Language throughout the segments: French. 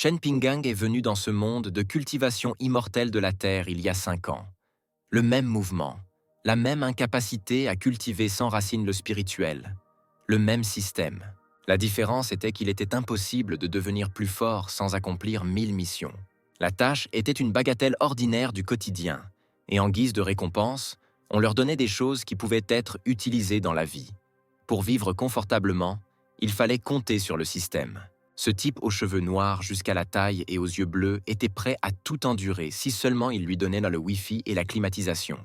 Chen Pinggang est venu dans ce monde de cultivation immortelle de la Terre il y a 5 ans. Le même mouvement, la même incapacité à cultiver sans racine le spirituel, le même système. La différence était qu'il était impossible de devenir plus fort sans accomplir 1000 missions. La tâche était une bagatelle ordinaire du quotidien, et en guise de récompense, on leur donnait des choses qui pouvaient être utilisées dans la vie. Pour vivre confortablement, il fallait compter sur le système. Ce type aux cheveux noirs jusqu'à la taille et aux yeux bleus était prêt à tout endurer si seulement il lui donnait le Wi-Fi et la climatisation.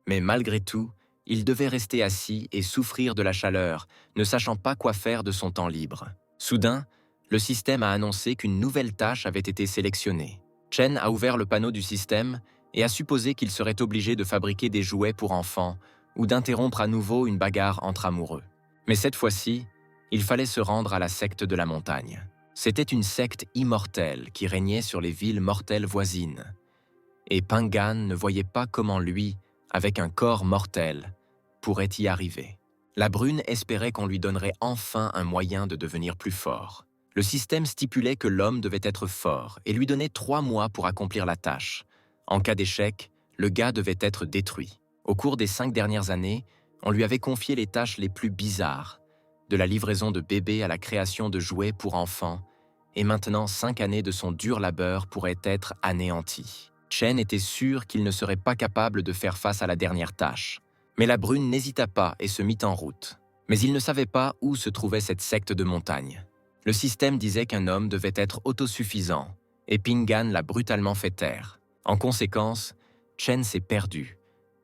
Mais malgré tout, il devait rester assis et souffrir de la chaleur, ne sachant pas quoi faire de son temps libre. Soudain, le système a annoncé qu'une nouvelle tâche avait été sélectionnée. Chen a ouvert le panneau du système et a supposé qu'il serait obligé de fabriquer des jouets pour enfants ou d'interrompre à nouveau une bagarre entre amoureux. Mais cette fois-ci, il fallait se rendre à la secte de la montagne. C'était une secte immortelle qui régnait sur les villes mortelles voisines. Et Pinggan ne voyait pas comment lui, avec un corps mortel, pourrait y arriver. La Brune espérait qu'on lui donnerait enfin un moyen de devenir plus fort. Le système stipulait que l'homme devait être fort et lui donnait 3 mois pour accomplir la tâche. En cas d'échec, le gars devait être détruit. Au cours des 5 dernières années, on lui avait confié les tâches les plus bizarres, de la livraison de bébés à la création de jouets pour enfants, et maintenant 5 années de son dur labeur pourraient être anéanties. Chen était sûr qu'il ne serait pas capable de faire face à la dernière tâche. Mais la Brune n'hésita pas et se mit en route. Mais il ne savait pas où se trouvait cette secte de montagne. Le système disait qu'un homme devait être autosuffisant, et Pinggan l'a brutalement fait taire. En conséquence, Chen s'est perdu,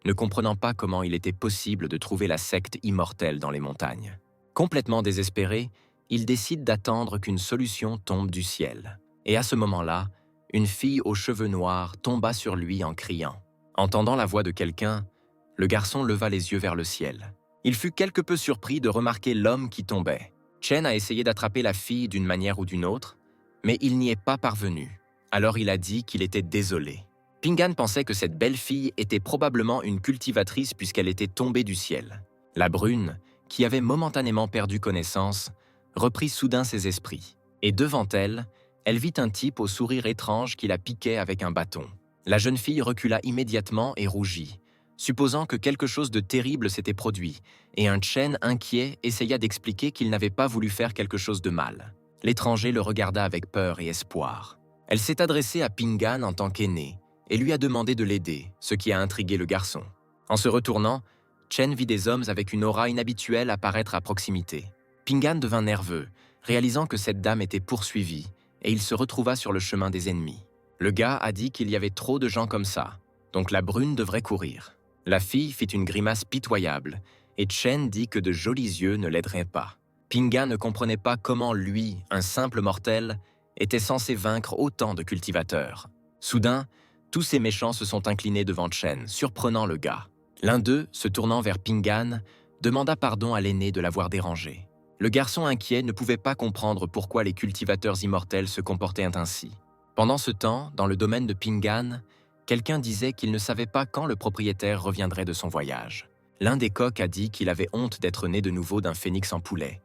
ne comprenant pas comment il était possible de trouver la secte immortelle dans les montagnes. Complètement désespéré, il décide d'attendre qu'une solution tombe du ciel. Et à ce moment-là, une fille aux cheveux noirs tomba sur lui en criant. Entendant la voix de quelqu'un, le garçon leva les yeux vers le ciel. Il fut quelque peu surpris de remarquer l'homme qui tombait. Chen a essayé d'attraper la fille d'une manière ou d'une autre, mais il n'y est pas parvenu. Alors il a dit qu'il était désolé. Pinggan pensait que cette belle fille était probablement une cultivatrice puisqu'elle était tombée du ciel. La Brune, qui avait momentanément perdu connaissance, reprit soudain ses esprits. Et devant elle, elle vit un type au sourire étrange qui la piquait avec un bâton. La jeune fille recula immédiatement et rougit, supposant que quelque chose de terrible s'était produit, et un Chen inquiet essaya d'expliquer qu'il n'avait pas voulu faire quelque chose de mal. L'étranger le regarda avec peur et espoir. Elle s'est adressée à Pinggan en tant qu'aîné et lui a demandé de l'aider, ce qui a intrigué le garçon. En se retournant, Chen vit des hommes avec une aura inhabituelle apparaître à proximité. Pinggan devint nerveux, réalisant que cette dame était poursuivie, et il se retrouva sur le chemin des ennemis. Le gars a dit qu'il y avait trop de gens comme ça, donc la Brune devrait courir. La fille fit une grimace pitoyable, et Chen dit que de jolis yeux ne l'aideraient pas. Pinggan ne comprenait pas comment lui, un simple mortel, était censé vaincre autant de cultivateurs. Soudain, tous ces méchants se sont inclinés devant Chen, surprenant le gars. L'un d'eux, se tournant vers Pinggan, demanda pardon à l'aîné de l'avoir dérangé. Le garçon inquiet ne pouvait pas comprendre pourquoi les cultivateurs immortels se comportaient ainsi. Pendant ce temps, dans le domaine de Pinggan, quelqu'un disait qu'il ne savait pas quand le propriétaire reviendrait de son voyage. L'un des coqs a dit qu'il avait honte d'être né de nouveau d'un phénix en poulet.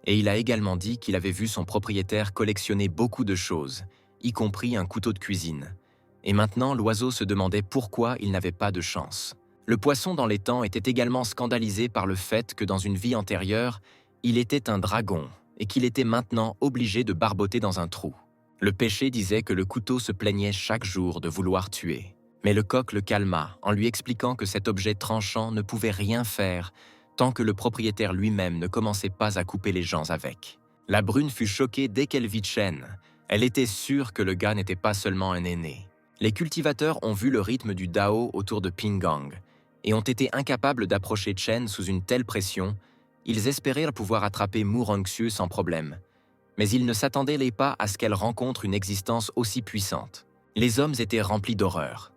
Et il a également dit qu'il avait vu son propriétaire collectionner beaucoup de choses, y compris un couteau de cuisine. Et maintenant, l'oiseau se demandait pourquoi il n'avait pas de chance. Le poisson dans les temps était également scandalisé par le fait que dans une vie antérieure, il était un dragon et qu'il était maintenant obligé de barboter dans un trou. Le péché disait que le couteau se plaignait chaque jour de vouloir tuer. Mais le coq le calma en lui expliquant que cet objet tranchant ne pouvait rien faire tant que le propriétaire lui-même ne commençait pas à couper les gens avec. La Brune fut choquée dès qu'elle vit Chen. Elle était sûre que le gars n'était pas seulement un aîné. Les cultivateurs ont vu le rythme du Dao autour de Pinggang et ont été incapables d'approcher Chen sous une telle pression. Ils espérèrent pouvoir attraper Mu Rongxue sans problème. Mais ils ne s'attendaient pas à ce qu'elle rencontre une existence aussi puissante. Les hommes étaient remplis d'horreur.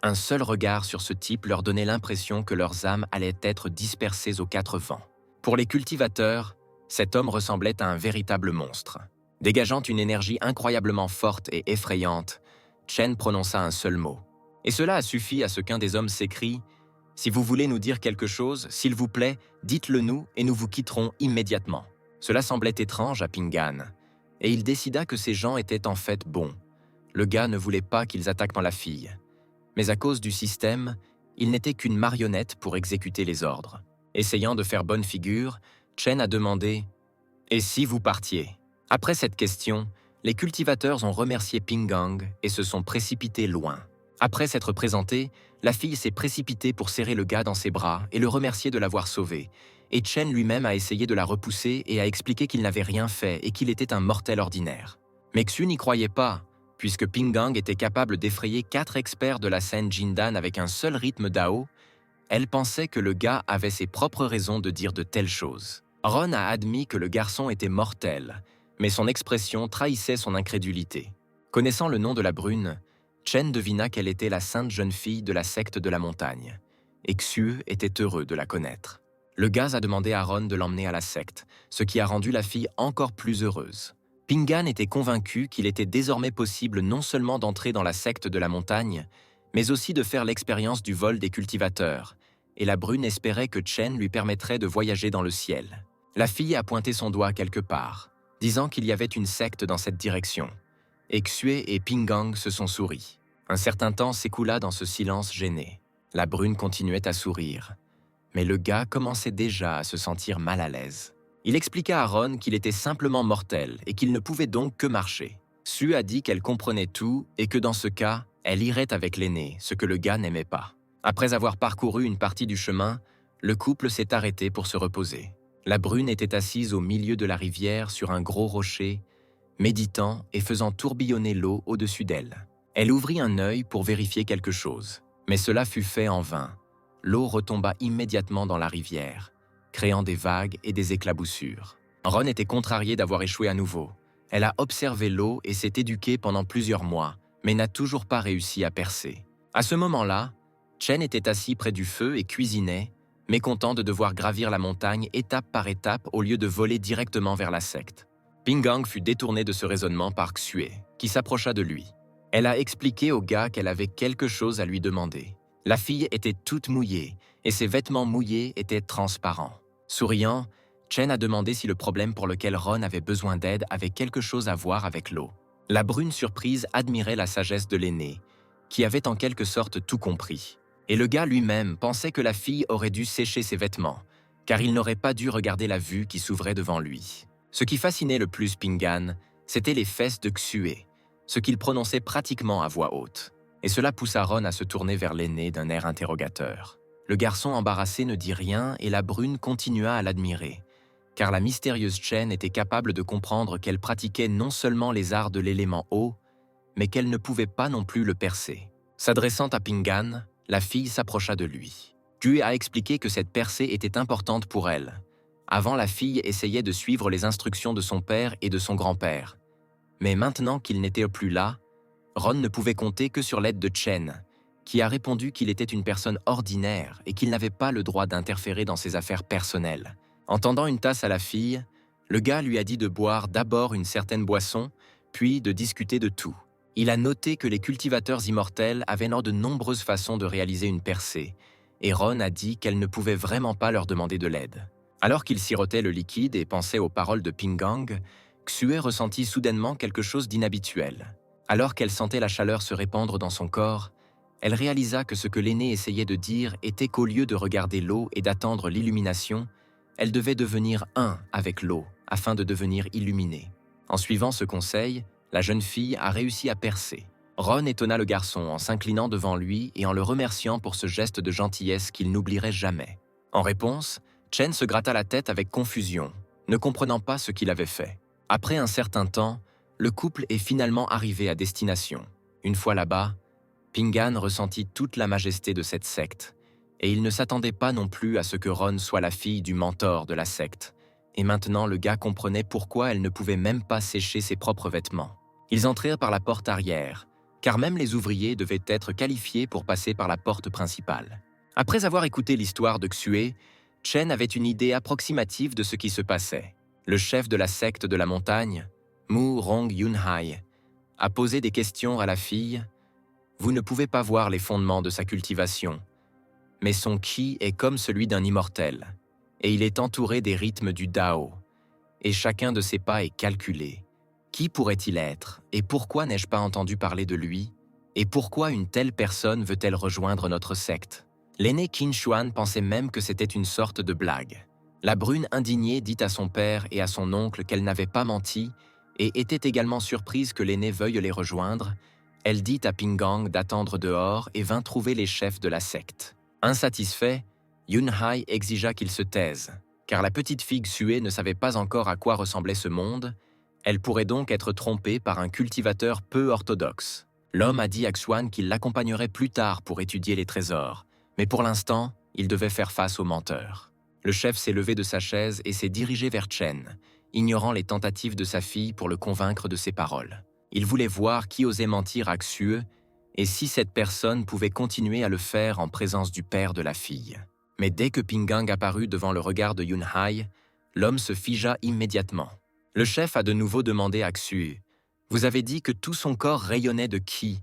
Un seul regard sur ce type leur donnait l'impression que leurs âmes allaient être dispersées aux 4 vents. Pour les cultivateurs, cet homme ressemblait à un véritable monstre. Dégageant une énergie incroyablement forte et effrayante, Chen prononça un seul mot. Et cela a suffi à ce qu'un des hommes s'écrie « Si vous voulez nous dire quelque chose, s'il vous plaît, dites-le nous et nous vous quitterons immédiatement. » Cela semblait étrange à Pinggan, et il décida que ces gens étaient en fait bons. Le gars ne voulait pas qu'ils attaquent la fille. Mais à cause du système, il n'était qu'une marionnette pour exécuter les ordres. Essayant de faire bonne figure, Chen a demandé « Et si vous partiez ?» Après cette question, les cultivateurs ont remercié Ping Gang et se sont précipités loin. Après s'être présenté, la fille s'est précipitée pour serrer le gars dans ses bras et le remercier de l'avoir sauvé. Et Chen lui-même a essayé de la repousser et a expliqué qu'il n'avait rien fait et qu'il était un mortel ordinaire. Mais Xu n'y croyait pas, puisque Ping Gang était capable d'effrayer 4 experts de la scène Jindan avec un seul rythme Dao. Elle pensait que le gars avait ses propres raisons de dire de telles choses. Ron a admis que le garçon était mortel, mais son expression trahissait son incrédulité. Connaissant le nom de la brune, Chen devina qu'elle était la sainte jeune fille de la secte de la montagne, et Xue était heureux de la connaître. Le gars a demandé à Ron de l'emmener à la secte, ce qui a rendu la fille encore plus heureuse. Pingan était convaincu qu'il était désormais possible non seulement d'entrer dans la secte de la montagne, mais aussi de faire l'expérience du vol des cultivateurs, et la brune espérait que Chen lui permettrait de voyager dans le ciel. La fille a pointé son doigt quelque part, disant qu'il y avait une secte dans cette direction, et Xue et Pingang se sont souris. Un certain temps s'écoula dans ce silence gêné. La brune continuait à sourire, mais le gars commençait déjà à se sentir mal à l'aise. Il expliqua à Ron qu'il était simplement mortel et qu'il ne pouvait donc que marcher. Xue a dit qu'elle comprenait tout et que dans ce cas, elle irait avec l'aîné, ce que le gars n'aimait pas. Après avoir parcouru une partie du chemin, le couple s'est arrêté pour se reposer. La brune était assise au milieu de la rivière sur un gros rocher, méditant et faisant tourbillonner l'eau au-dessus d'elle. Elle ouvrit un œil pour vérifier quelque chose, mais cela fut fait en vain. L'eau retomba immédiatement dans la rivière, créant des vagues et des éclaboussures. Ron était contrarié d'avoir échoué à nouveau. Elle a observé l'eau et s'est éduquée pendant plusieurs mois, mais n'a toujours pas réussi à percer. À ce moment-là, Chen était assis près du feu et cuisinait, mécontent de devoir gravir la montagne étape par étape au lieu de voler directement vers la secte. Pingang fut détourné de ce raisonnement par Xue, qui s'approcha de lui. Elle a expliqué au gars qu'elle avait quelque chose à lui demander. La fille était toute mouillée, et ses vêtements mouillés étaient transparents. Souriant, Chen a demandé si le problème pour lequel Ron avait besoin d'aide avait quelque chose à voir avec l'eau. La brune surprise admirait la sagesse de l'aîné, qui avait en quelque sorte tout compris. Et le gars lui-même pensait que la fille aurait dû sécher ses vêtements, car il n'aurait pas dû regarder la vue qui s'ouvrait devant lui. Ce qui fascinait le plus Pingan, c'était les fesses de Xue, ce qu'il prononçait pratiquement à voix haute. Et cela poussa Ron à se tourner vers l'aîné d'un air interrogateur. Le garçon embarrassé ne dit rien et la brune continua à l'admirer, car la mystérieuse Chen était capable de comprendre qu'elle pratiquait non seulement les arts de l'élément eau, mais qu'elle ne pouvait pas non plus le percer. S'adressant à Pingan, la fille s'approcha de lui. Xue a expliqué que cette percée était importante pour elle. Avant, la fille essayait de suivre les instructions de son père et de son grand-père. Mais maintenant qu'ils n'étaient plus là, Ron ne pouvait compter que sur l'aide de Chen, qui a répondu qu'il était une personne ordinaire et qu'il n'avait pas le droit d'interférer dans ses affaires personnelles. En tendant une tasse à la fille, le gars lui a dit de boire d'abord une certaine boisson, puis de discuter de tout. Il a noté que les cultivateurs immortels avaient de nombreuses façons de réaliser une percée, et Ron a dit qu'elle ne pouvait vraiment pas leur demander de l'aide. Alors qu'il sirotait le liquide et pensait aux paroles de Pingang, Xue ressentit soudainement quelque chose d'inhabituel. Alors qu'elle sentait la chaleur se répandre dans son corps, elle réalisa que ce que l'aîné essayait de dire était qu'au lieu de regarder l'eau et d'attendre l'illumination, elle devait devenir un avec l'eau afin de devenir illuminée. En suivant ce conseil, la jeune fille a réussi à percer. Ron étonna le garçon en s'inclinant devant lui et en le remerciant pour ce geste de gentillesse qu'il n'oublierait jamais. En réponse, Chen se gratta la tête avec confusion, ne comprenant pas ce qu'il avait fait. Après un certain temps, le couple est finalement arrivé à destination. Une fois là-bas, Pingan ressentit toute la majesté de cette secte, et il ne s'attendait pas non plus à ce que Ron soit la fille du mentor de la secte. Et maintenant, le gars comprenait pourquoi elle ne pouvait même pas sécher ses propres vêtements. Ils entrèrent par la porte arrière, car même les ouvriers devaient être qualifiés pour passer par la porte principale. Après avoir écouté l'histoire de Xue, Chen avait une idée approximative de ce qui se passait. Le chef de la secte de la montagne, Mu Rong Yunhai, a posé des questions à la fille. Vous ne pouvez pas voir les fondements de sa cultivation, mais son qi est comme celui d'un immortel, et il est entouré des rythmes du Dao, et chacun de ses pas est calculé, Qui pourrait-il être, et pourquoi n'ai-je pas entendu parler de lui, et pourquoi une telle personne veut-elle rejoindre notre secte? L'aîné Qin Xuan pensait même que c'était une sorte de blague. La brune indignée dit à son père et à son oncle qu'elle n'avait pas menti et était également surprise que l'aîné veuille les rejoindre. Elle dit à Ping Gang d'attendre dehors et vint trouver les chefs de la secte. Insatisfait, Yun Hai exigea qu'ils se taisent, car la petite fille Xue ne savait pas encore à quoi ressemblait ce monde. Elle pourrait donc être trompée par un cultivateur peu orthodoxe. L'homme a dit à Xuan qu'il l'accompagnerait plus tard pour étudier les trésors, mais pour l'instant, il devait faire face au menteur. Le chef s'est levé de sa chaise et s'est dirigé vers Chen, ignorant les tentatives de sa fille pour le convaincre de ses paroles. Il voulait voir qui osait mentir à Xue et si cette personne pouvait continuer à le faire en présence du père de la fille. Mais dès que Ping Gang apparut devant le regard de Yun Hai, l'homme se figea immédiatement. Le chef a de nouveau demandé à Xue « Vous avez dit que tout son corps rayonnait de Qi ?»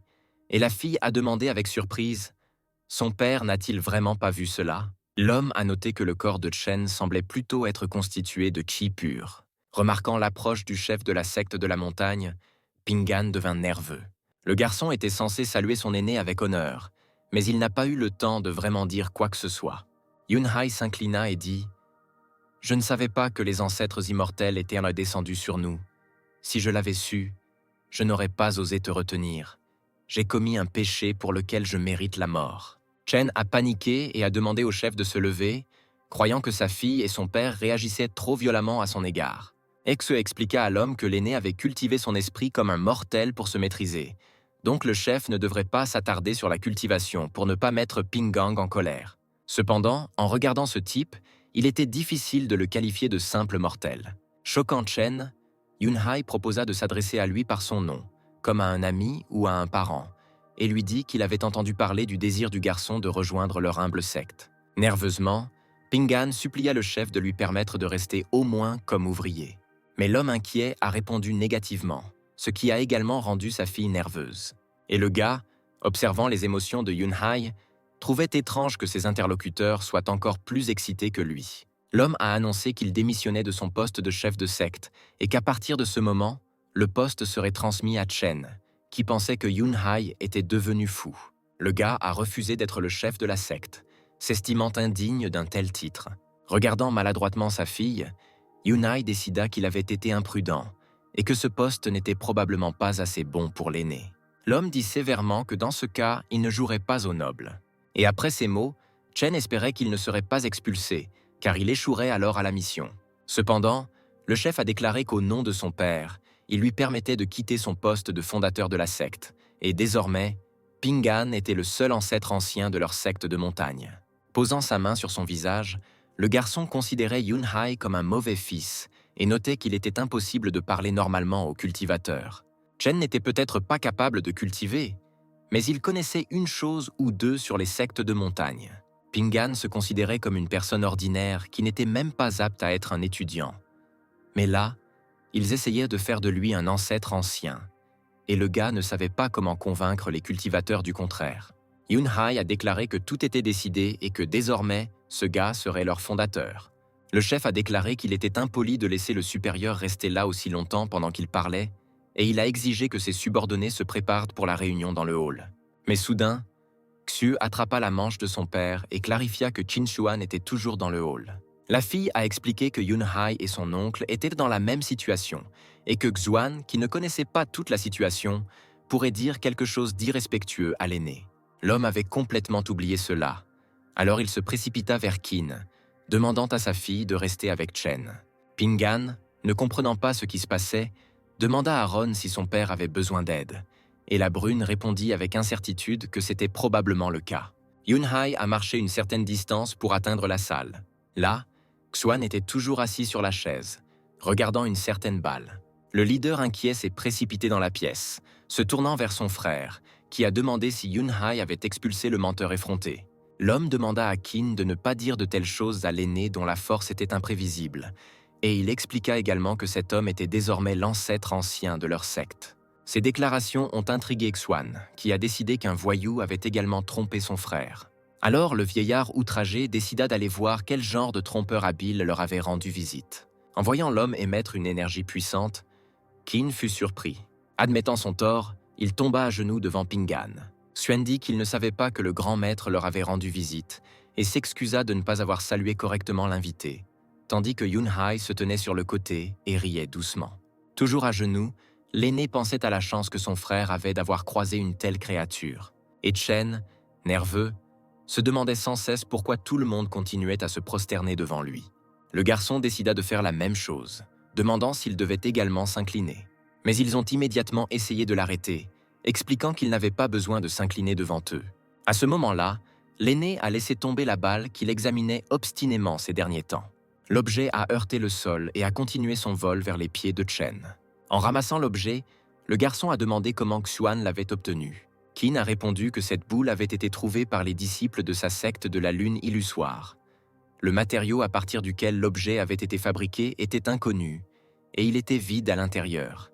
Et la fille a demandé avec surprise « Son père n'a-t-il vraiment pas vu cela ?» L'homme a noté que le corps de Chen semblait plutôt être constitué de Qi pur. Remarquant l'approche du chef de la secte de la montagne, Pingan devint nerveux. Le garçon était censé saluer son aîné avec honneur, mais il n'a pas eu le temps de vraiment dire quoi que ce soit. Yun Hai s'inclina et dit « Je ne savais pas que les ancêtres immortels étaient descendus sur nous. Si je l'avais su, je n'aurais pas osé te retenir. J'ai commis un péché pour lequel je mérite la mort. » Chen a paniqué et a demandé au chef de se lever, croyant que sa fille et son père réagissaient trop violemment à son égard. Xue expliqua à l'homme que l'aîné avait cultivé son esprit comme un mortel pour se maîtriser. Donc le chef ne devrait pas s'attarder sur la cultivation pour ne pas mettre Ping Gang en colère. Cependant, en regardant ce type, il était difficile de le qualifier de simple mortel. Choquant Chen, Yun Hai proposa de s'adresser à lui par son nom, comme à un ami ou à un parent, et lui dit qu'il avait entendu parler du désir du garçon de rejoindre leur humble secte. Nerveusement, Pingan supplia le chef de lui permettre de rester au moins comme ouvrier. Mais l'homme inquiet a répondu négativement, ce qui a également rendu sa fille nerveuse. Et le gars, observant les émotions de Yun Hai, trouvait étrange que ses interlocuteurs soient encore plus excités que lui. L'homme a annoncé qu'il démissionnait de son poste de chef de secte et qu'à partir de ce moment, le poste serait transmis à Chen, qui pensait que Yun Hai était devenu fou. Le gars a refusé d'être le chef de la secte, s'estimant indigne d'un tel titre. Regardant maladroitement sa fille, Yun Hai décida qu'il avait été imprudent et que ce poste n'était probablement pas assez bon pour l'aîné. L'homme dit sévèrement que dans ce cas, il ne jouerait pas au noble. Et après ces mots, Chen espérait qu'il ne serait pas expulsé, car il échouerait alors à la mission. Cependant, le chef a déclaré qu'au nom de son père, il lui permettait de quitter son poste de fondateur de la secte, et désormais, Pingan était le seul ancêtre ancien de leur secte de montagne. Posant sa main sur son visage, le garçon considérait Yun Hai comme un mauvais fils et notait qu'il était impossible de parler normalement aux cultivateurs. Chen n'était peut-être pas capable de cultiver, mais il connaissait une chose ou deux sur les sectes de montagne. Pingan se considérait comme une personne ordinaire qui n'était même pas apte à être un étudiant. Mais là, ils essayaient de faire de lui un ancêtre ancien, et le gars ne savait pas comment convaincre les cultivateurs du contraire. Yun Hai a déclaré que tout était décidé et que désormais, ce gars serait leur fondateur. Le chef a déclaré qu'il était impoli de laisser le supérieur rester là aussi longtemps pendant qu'il parlait, et il a exigé que ses subordonnés se préparent pour la réunion dans le hall. Mais soudain, Xue attrapa la manche de son père et clarifia que Qin Xuan était toujours dans le hall. La fille a expliqué que Yun Hai et son oncle étaient dans la même situation, et que Xuan, qui ne connaissait pas toute la situation, pourrait dire quelque chose d'irrespectueux à l'aîné. L'homme avait complètement oublié cela. Alors il se précipita vers Qin, demandant à sa fille de rester avec Chen. Pingan, ne comprenant pas ce qui se passait, demanda à Ron si son père avait besoin d'aide, et la brune répondit avec incertitude que c'était probablement le cas. Yun Hai a marché une certaine distance pour atteindre la salle. Là, Xuan était toujours assis sur la chaise, regardant une certaine balle. Le leader inquiet s'est précipité dans la pièce, se tournant vers son frère, qui a demandé si Yun Hai avait expulsé le menteur effronté. L'homme demanda à Qin de ne pas dire de telles choses à l'aîné dont la force était imprévisible, et il expliqua également que cet homme était désormais l'ancêtre ancien de leur secte. Ces déclarations ont intrigué Xuan, qui a décidé qu'un voyou avait également trompé son frère. Alors le vieillard outragé décida d'aller voir quel genre de trompeur habile leur avait rendu visite. En voyant l'homme émettre une énergie puissante, Qin fut surpris. Admettant son tort, il tomba à genoux devant Pingan. Xuan dit qu'il ne savait pas que le grand maître leur avait rendu visite et s'excusa de ne pas avoir salué correctement l'invité, tandis que Yunhai se tenait sur le côté et riait doucement. Toujours à genoux, l'aîné pensait à la chance que son frère avait d'avoir croisé une telle créature. Et Chen, nerveux, se demandait sans cesse pourquoi tout le monde continuait à se prosterner devant lui. Le garçon décida de faire la même chose, demandant s'il devait également s'incliner. Mais ils ont immédiatement essayé de l'arrêter, expliquant qu'il n'avait pas besoin de s'incliner devant eux. À ce moment-là, l'aîné a laissé tomber la balle qu'il examinait obstinément ces derniers temps. L'objet a heurté le sol et a continué son vol vers les pieds de Chen. En ramassant l'objet, le garçon a demandé comment Xuan l'avait obtenu. Qin a répondu que cette boule avait été trouvée par les disciples de sa secte de la lune illusoire. Le matériau à partir duquel l'objet avait été fabriqué était inconnu, et il était vide à l'intérieur.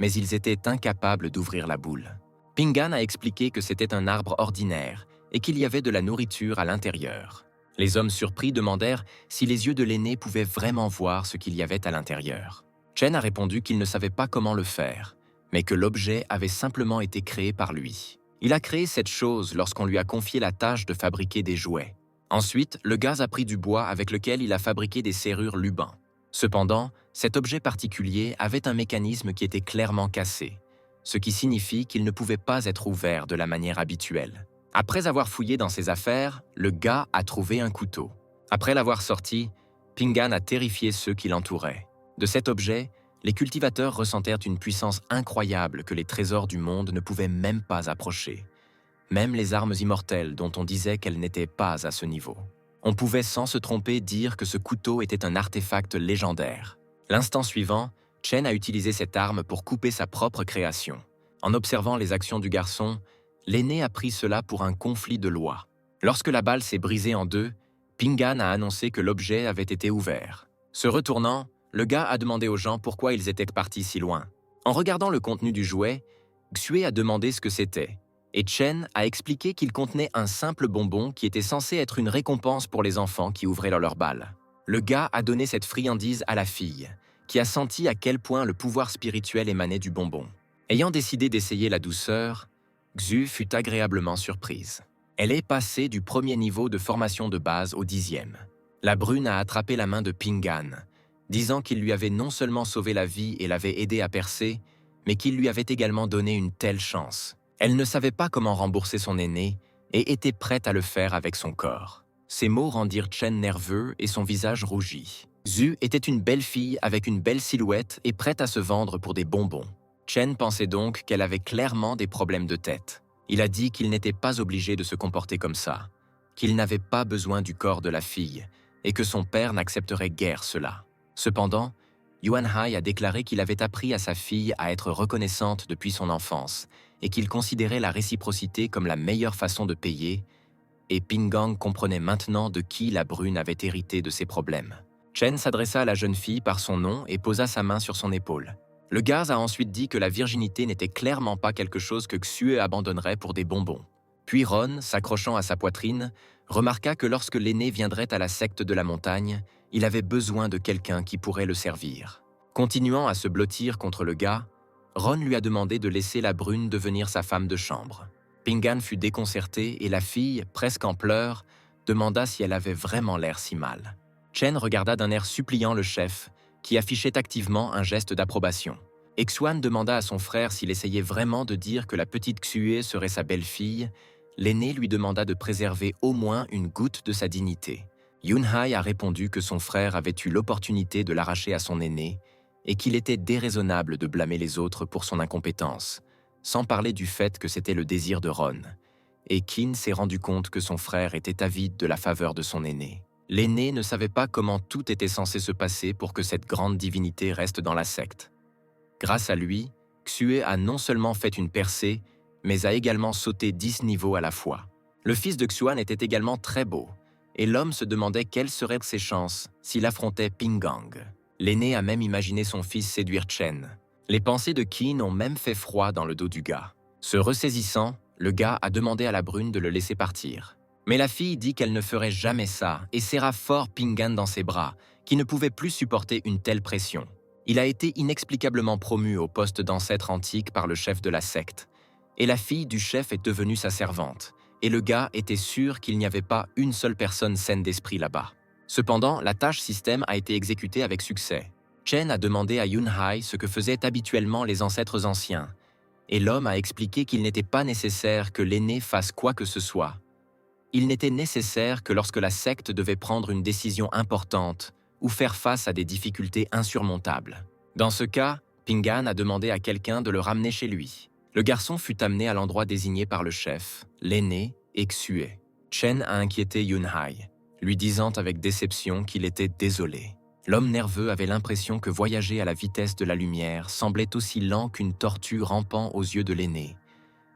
Mais ils étaient incapables d'ouvrir la boule. Pingan a expliqué que c'était un arbre ordinaire et qu'il y avait de la nourriture à l'intérieur. Les hommes surpris demandèrent si les yeux de l'aîné pouvaient vraiment voir ce qu'il y avait à l'intérieur. Chen a répondu qu'il ne savait pas comment le faire, mais que l'objet avait simplement été créé par lui. Il a créé cette chose lorsqu'on lui a confié la tâche de fabriquer des jouets. Ensuite, le gars a pris du bois avec lequel il a fabriqué des serrures Lubin. Cependant, cet objet particulier avait un mécanisme qui était clairement cassé, ce qui signifie qu'il ne pouvait pas être ouvert de la manière habituelle. Après avoir fouillé dans ses affaires, le gars a trouvé un couteau. Après l'avoir sorti, Pingan a terrifié ceux qui l'entouraient. De cet objet, les cultivateurs ressentèrent une puissance incroyable que les trésors du monde ne pouvaient même pas approcher. Même les armes immortelles dont on disait qu'elles n'étaient pas à ce niveau. On pouvait sans se tromper dire que ce couteau était un artefact légendaire. L'instant suivant, Chen a utilisé cette arme pour couper sa propre création. En observant les actions du garçon, l'aîné a pris cela pour un conflit de lois. Lorsque la balle s'est brisée en deux, Pingan a annoncé que l'objet avait été ouvert. Se retournant, le gars a demandé aux gens pourquoi ils étaient partis si loin. En regardant le contenu du jouet, Xue a demandé ce que c'était, et Chen a expliqué qu'il contenait un simple bonbon qui était censé être une récompense pour les enfants qui ouvraient leur balle. Le gars a donné cette friandise à la fille, qui a senti à quel point le pouvoir spirituel émanait du bonbon. Ayant décidé d'essayer la douceur, Xu fut agréablement surprise. Elle est passée du premier niveau de formation de base au 10e. La brune a attrapé la main de Pingan, disant qu'il lui avait non seulement sauvé la vie et l'avait aidé à percer, mais qu'il lui avait également donné une telle chance. Elle ne savait pas comment rembourser son aîné et était prête à le faire avec son corps. Ces mots rendirent Chen nerveux et son visage rougit. Xu était une belle fille avec une belle silhouette et prête à se vendre pour des bonbons. Chen pensait donc qu'elle avait clairement des problèmes de tête. Il a dit qu'il n'était pas obligé de se comporter comme ça, qu'il n'avait pas besoin du corps de la fille et que son père n'accepterait guère cela. Cependant, Yuanhai a déclaré qu'il avait appris à sa fille à être reconnaissante depuis son enfance et qu'il considérait la réciprocité comme la meilleure façon de payer, et Pingang comprenait maintenant de qui la brune avait hérité de ses problèmes. Chen s'adressa à la jeune fille par son nom et posa sa main sur son épaule. Le gars a ensuite dit que la virginité n'était clairement pas quelque chose que Xue abandonnerait pour des bonbons. Puis Ron, s'accrochant à sa poitrine, remarqua que lorsque l'aîné viendrait à la secte de la montagne, il avait besoin de quelqu'un qui pourrait le servir. Continuant à se blottir contre le gars, Ron lui a demandé de laisser la brune devenir sa femme de chambre. Pingan fut déconcertée et la fille, presque en pleurs, demanda si elle avait vraiment l'air si mal. Chen regarda d'un air suppliant le chef, qui affichait activement un geste d'approbation. Xuan demanda à son frère s'il essayait vraiment de dire que la petite Xue serait sa belle-fille. L'aîné lui demanda de préserver au moins une goutte de sa dignité. Yunhai a répondu que son frère avait eu l'opportunité de l'arracher à son aîné et qu'il était déraisonnable de blâmer les autres pour son incompétence, sans parler du fait que c'était le désir de Ron. Et Qin s'est rendu compte que son frère était avide de la faveur de son aîné. L'aîné ne savait pas comment tout était censé se passer pour que cette grande divinité reste dans la secte. Grâce à lui, Xue a non seulement fait une percée, mais a également sauté 10 niveaux à la fois. Le fils de Xuan était également très beau, et l'homme se demandait quelles seraient ses chances s'il affrontait Pingang. L'aîné a même imaginé son fils séduire Chen. Les pensées de Qin ont même fait froid dans le dos du gars. Se ressaisissant, le gars a demandé à la brune de le laisser partir. Mais la fille dit qu'elle ne ferait jamais ça et serra fort Pingan dans ses bras, qui ne pouvait plus supporter une telle pression. Il a été inexplicablement promu au poste d'ancêtre antique par le chef de la secte, et la fille du chef est devenue sa servante, et le gars était sûr qu'il n'y avait pas une seule personne saine d'esprit là-bas. Cependant, la tâche système a été exécutée avec succès. Chen a demandé à Yunhai ce que faisaient habituellement les ancêtres anciens, et l'homme a expliqué qu'il n'était pas nécessaire que l'aîné fasse quoi que ce soit. Il n'était nécessaire que lorsque la secte devait prendre une décision importante ou faire face à des difficultés insurmontables. Dans ce cas, Pingan a demandé à quelqu'un de le ramener chez lui. Le garçon fut amené à l'endroit désigné par le chef, l'aîné, et Xue. Chen a inquiété Yunhai, lui disant avec déception qu'il était désolé. L'homme nerveux avait l'impression que voyager à la vitesse de la lumière semblait aussi lent qu'une tortue rampant aux yeux de l'aîné,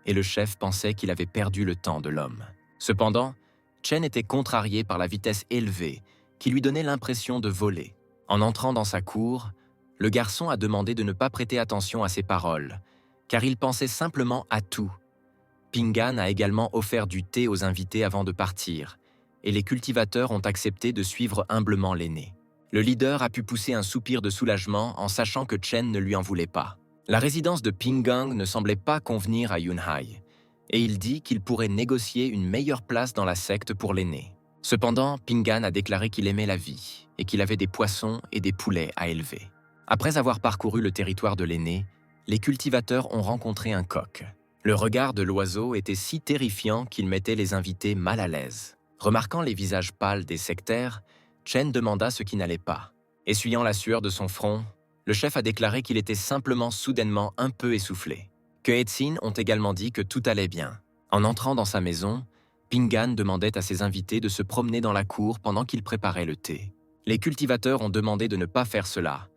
et le chef pensait qu'il avait perdu le temps de l'homme. Cependant, Chen était contrarié par la vitesse élevée qui lui donnait l'impression de voler. En entrant dans sa cour, le garçon a demandé de ne pas prêter attention à ses paroles, car il pensait simplement à tout. Pingan a également offert du thé aux invités avant de partir, et les cultivateurs ont accepté de suivre humblement l'aîné. Le leader a pu pousser un soupir de soulagement en sachant que Chen ne lui en voulait pas. La résidence de Pingang ne semblait pas convenir à Yunhai, et il dit qu'il pourrait négocier une meilleure place dans la secte pour l'aîné. Cependant, Pingan a déclaré qu'il aimait la vie et qu'il avait des poissons et des poulets à élever. Après avoir parcouru le territoire de l'aîné, les cultivateurs ont rencontré un coq. Le regard de l'oiseau était si terrifiant qu'il mettait les invités mal à l'aise. Remarquant les visages pâles des sectaires, Chen demanda ce qui n'allait pas. Essuyant la sueur de son front, le chef a déclaré qu'il était simplement soudainement un peu essoufflé. Que Etsin ont également dit que tout allait bien. En entrant dans sa maison, Pingan demandait à ses invités de se promener dans la cour pendant qu'ils préparaient le thé. Les cultivateurs ont demandé de ne pas faire cela,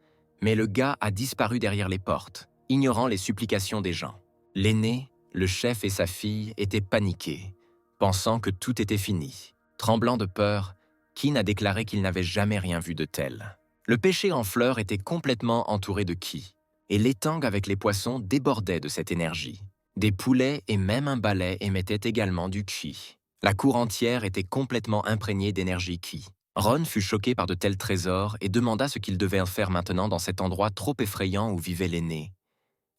mais le gars a disparu derrière les portes, ignorant les supplications des gens. L'aîné, le chef et sa fille étaient paniqués, pensant que tout était fini. Tremblant de peur, Qin a déclaré qu'il n'avait jamais rien vu de tel. Le pêcher en fleurs était complètement entouré de qi, et l'étang avec les poissons débordait de cette énergie. Des poulets et même un balai émettaient également du qi. La cour entière était complètement imprégnée d'énergie qi. Ron fut choqué par de tels trésors et demanda ce qu'il devait faire maintenant dans cet endroit trop effrayant où vivait l'aîné.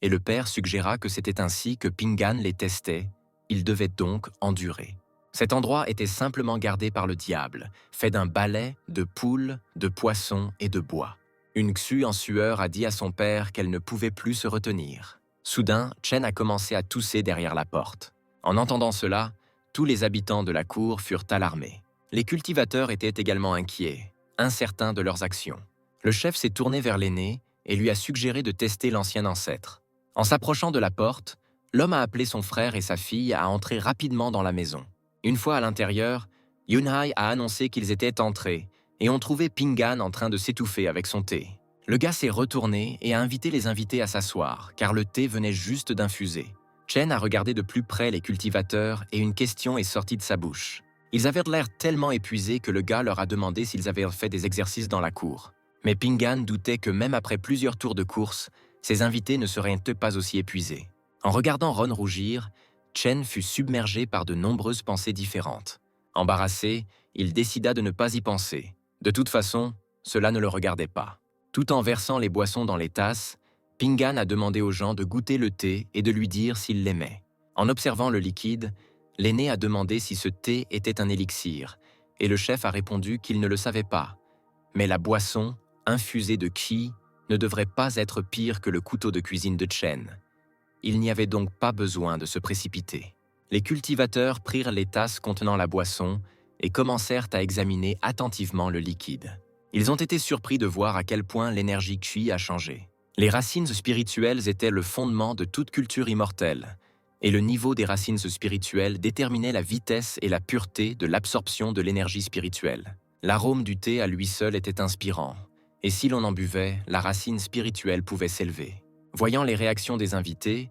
Et le père suggéra que c'était ainsi que Pingan les testait, il devait donc endurer. Cet endroit était simplement gardé par le diable, fait d'un balai, de poules, de poissons et de bois. Une Xu en sueur a dit à son père qu'elle ne pouvait plus se retenir. Soudain, Chen a commencé à tousser derrière la porte. En entendant cela, tous les habitants de la cour furent alarmés. Les cultivateurs étaient également inquiets, incertains de leurs actions. Le chef s'est tourné vers l'aîné et lui a suggéré de tester l'ancien ancêtre. En s'approchant de la porte, l'homme a appelé son frère et sa fille à entrer rapidement dans la maison. Une fois à l'intérieur, Yunhai a annoncé qu'ils étaient entrés et ont trouvé Pingan en train de s'étouffer avec son thé. Le gars s'est retourné et a invité les invités à s'asseoir, car le thé venait juste d'infuser. Chen a regardé de plus près les cultivateurs et une question est sortie de sa bouche. Ils avaient l'air tellement épuisés que le gars leur a demandé s'ils avaient fait des exercices dans la cour. Mais Pingan doutait que même après plusieurs tours de course, ses invités ne seraient pas aussi épuisés. En regardant Ron rougir, Chen fut submergé par de nombreuses pensées différentes. Embarrassé, il décida de ne pas y penser. De toute façon, cela ne le regardait pas. Tout en versant les boissons dans les tasses, Pingan a demandé aux gens de goûter le thé et de lui dire s'ils l'aimaient. En observant le liquide, l'aîné a demandé si ce thé était un élixir, et le chef a répondu qu'il ne le savait pas. Mais la boisson, infusée de qi, ne devrait pas être pire que le couteau de cuisine de Chen. Il n'y avait donc pas besoin de se précipiter. Les cultivateurs prirent les tasses contenant la boisson et commencèrent à examiner attentivement le liquide. Ils ont été surpris de voir à quel point l'énergie qi a changé. Les racines spirituelles étaient le fondement de toute culture immortelle, et le niveau des racines spirituelles déterminait la vitesse et la pureté de l'absorption de l'énergie spirituelle. L'arôme du thé à lui seul était inspirant, et si l'on en buvait, la racine spirituelle pouvait s'élever. Voyant les réactions des invités,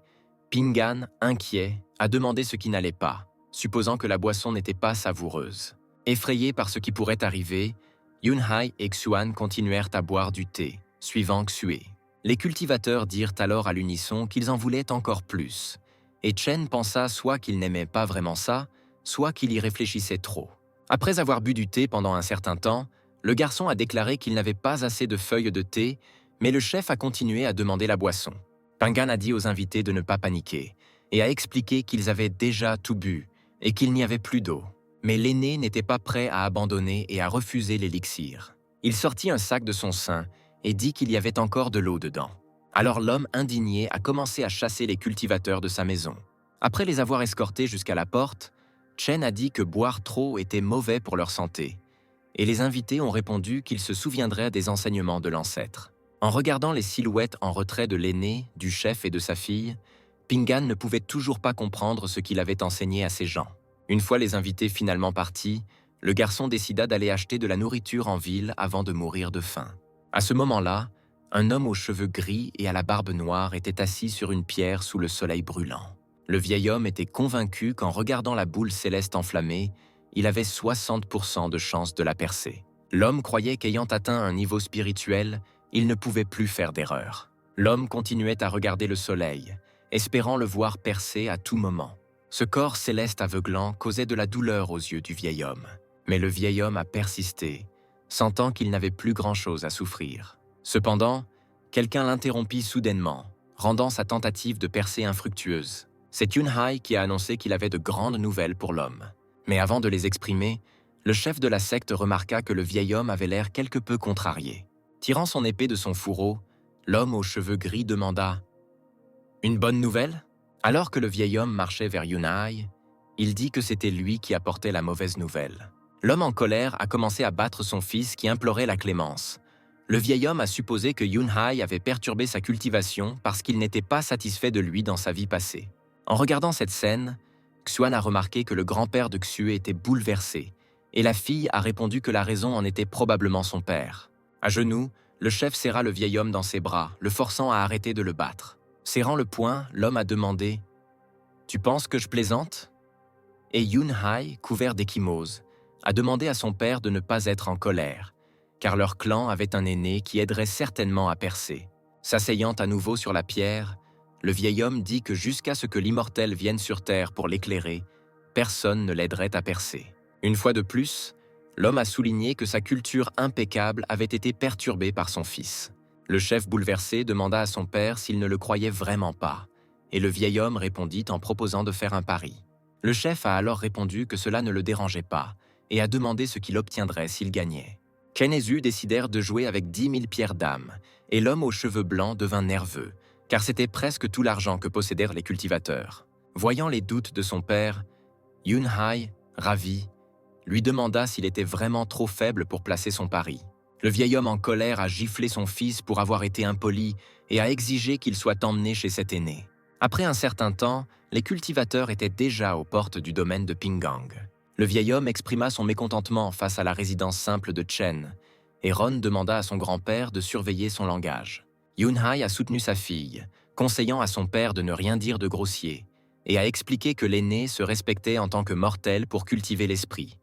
Pingan, inquiet, a demandé ce qui n'allait pas, supposant que la boisson n'était pas savoureuse. Effrayés par ce qui pourrait arriver, Yunhai et Xuan continuèrent à boire du thé, suivant Xue. Les cultivateurs dirent alors à l'unisson qu'ils en voulaient encore plus, et Chen pensa soit qu'il n'aimait pas vraiment ça, soit qu'il y réfléchissait trop. Après avoir bu du thé pendant un certain temps, le garçon a déclaré qu'il n'avait pas assez de feuilles de thé, Mais le chef a continué à demander la boisson. Pingan a dit aux invités de ne pas paniquer et a expliqué qu'ils avaient déjà tout bu et qu'il n'y avait plus d'eau. Mais l'aîné n'était pas prêt à abandonner et à refuser l'élixir. Il sortit un sac de son sein et dit qu'il y avait encore de l'eau dedans. Alors l'homme indigné a commencé à chasser les cultivateurs de sa maison. Après les avoir escortés jusqu'à la porte, Chen a dit que boire trop était mauvais pour leur santé. Et les invités ont répondu qu'ils se souviendraient des enseignements de l'ancêtre. En regardant les silhouettes en retrait de l'aîné, du chef et de sa fille, Pingan ne pouvait toujours pas comprendre ce qu'il avait enseigné à ses gens. Une fois les invités finalement partis, le garçon décida d'aller acheter de la nourriture en ville avant de mourir de faim. À ce moment-là, un homme aux cheveux gris et à la barbe noire était assis sur une pierre sous le soleil brûlant. Le vieil homme était convaincu qu'en regardant la boule céleste enflammée, il avait 60% de chance de la percer. L'homme croyait qu'ayant atteint un niveau spirituel, il ne pouvait plus faire d'erreur. L'homme continuait à regarder le soleil, espérant le voir percer à tout moment. Ce corps céleste aveuglant causait de la douleur aux yeux du vieil homme. Mais le vieil homme a persisté, sentant qu'il n'avait plus grand-chose à souffrir. Cependant, quelqu'un l'interrompit soudainement, rendant sa tentative de percer infructueuse. C'est Yunhai qui a annoncé qu'il avait de grandes nouvelles pour l'homme. Mais avant de les exprimer, le chef de la secte remarqua que le vieil homme avait l'air quelque peu contrarié. Tirant son épée de son fourreau, l'homme aux cheveux gris demanda « Une bonne nouvelle ?» Alors que le vieil homme marchait vers Yunhai, il dit que c'était lui qui apportait la mauvaise nouvelle. L'homme en colère a commencé à battre son fils qui implorait la clémence. Le vieil homme a supposé que Yunhai avait perturbé sa cultivation parce qu'il n'était pas satisfait de lui dans sa vie passée. En regardant cette scène, Xuan a remarqué que le grand-père de Xue était bouleversé, et la fille a répondu que la raison en était probablement son père. À genoux, le chef serra le vieil homme dans ses bras, le forçant à arrêter de le battre. Serrant le poing, l'homme a demandé « Tu penses que je plaisante ?» Et Yunhai, couvert d'échymose, a demandé à son père de ne pas être en colère, car leur clan avait un aîné qui aiderait certainement à percer. S'asseyant à nouveau sur la pierre, le vieil homme dit que jusqu'à ce que l'immortel vienne sur terre pour l'éclairer, personne ne l'aiderait à percer. Une fois de plus, l'homme a souligné que sa culture impeccable avait été perturbée par son fils. Le chef bouleversé demanda à son père s'il ne le croyait vraiment pas, et le vieil homme répondit en proposant de faire un pari. Le chef a alors répondu que cela ne le dérangeait pas, et a demandé ce qu'il obtiendrait s'il gagnait. Chen et Zhu décidèrent de jouer avec 10 000 pierres d'âme, et l'homme aux cheveux blancs devint nerveux, car c'était presque tout l'argent que possédèrent les cultivateurs. Voyant les doutes de son père, Yunhai, ravi, lui demanda s'il était vraiment trop faible pour placer son pari. Le vieil homme en colère a giflé son fils pour avoir été impoli et a exigé qu'il soit emmené chez cet aîné. Après un certain temps, les cultivateurs étaient déjà aux portes du domaine de Pingang. Le vieil homme exprima son mécontentement face à la résidence simple de Chen, et Ron demanda à son grand-père de surveiller son langage. Yunhai a soutenu sa fille, conseillant à son père de ne rien dire de grossier, et a expliqué que l'aîné se respectait en tant que mortel pour cultiver l'esprit.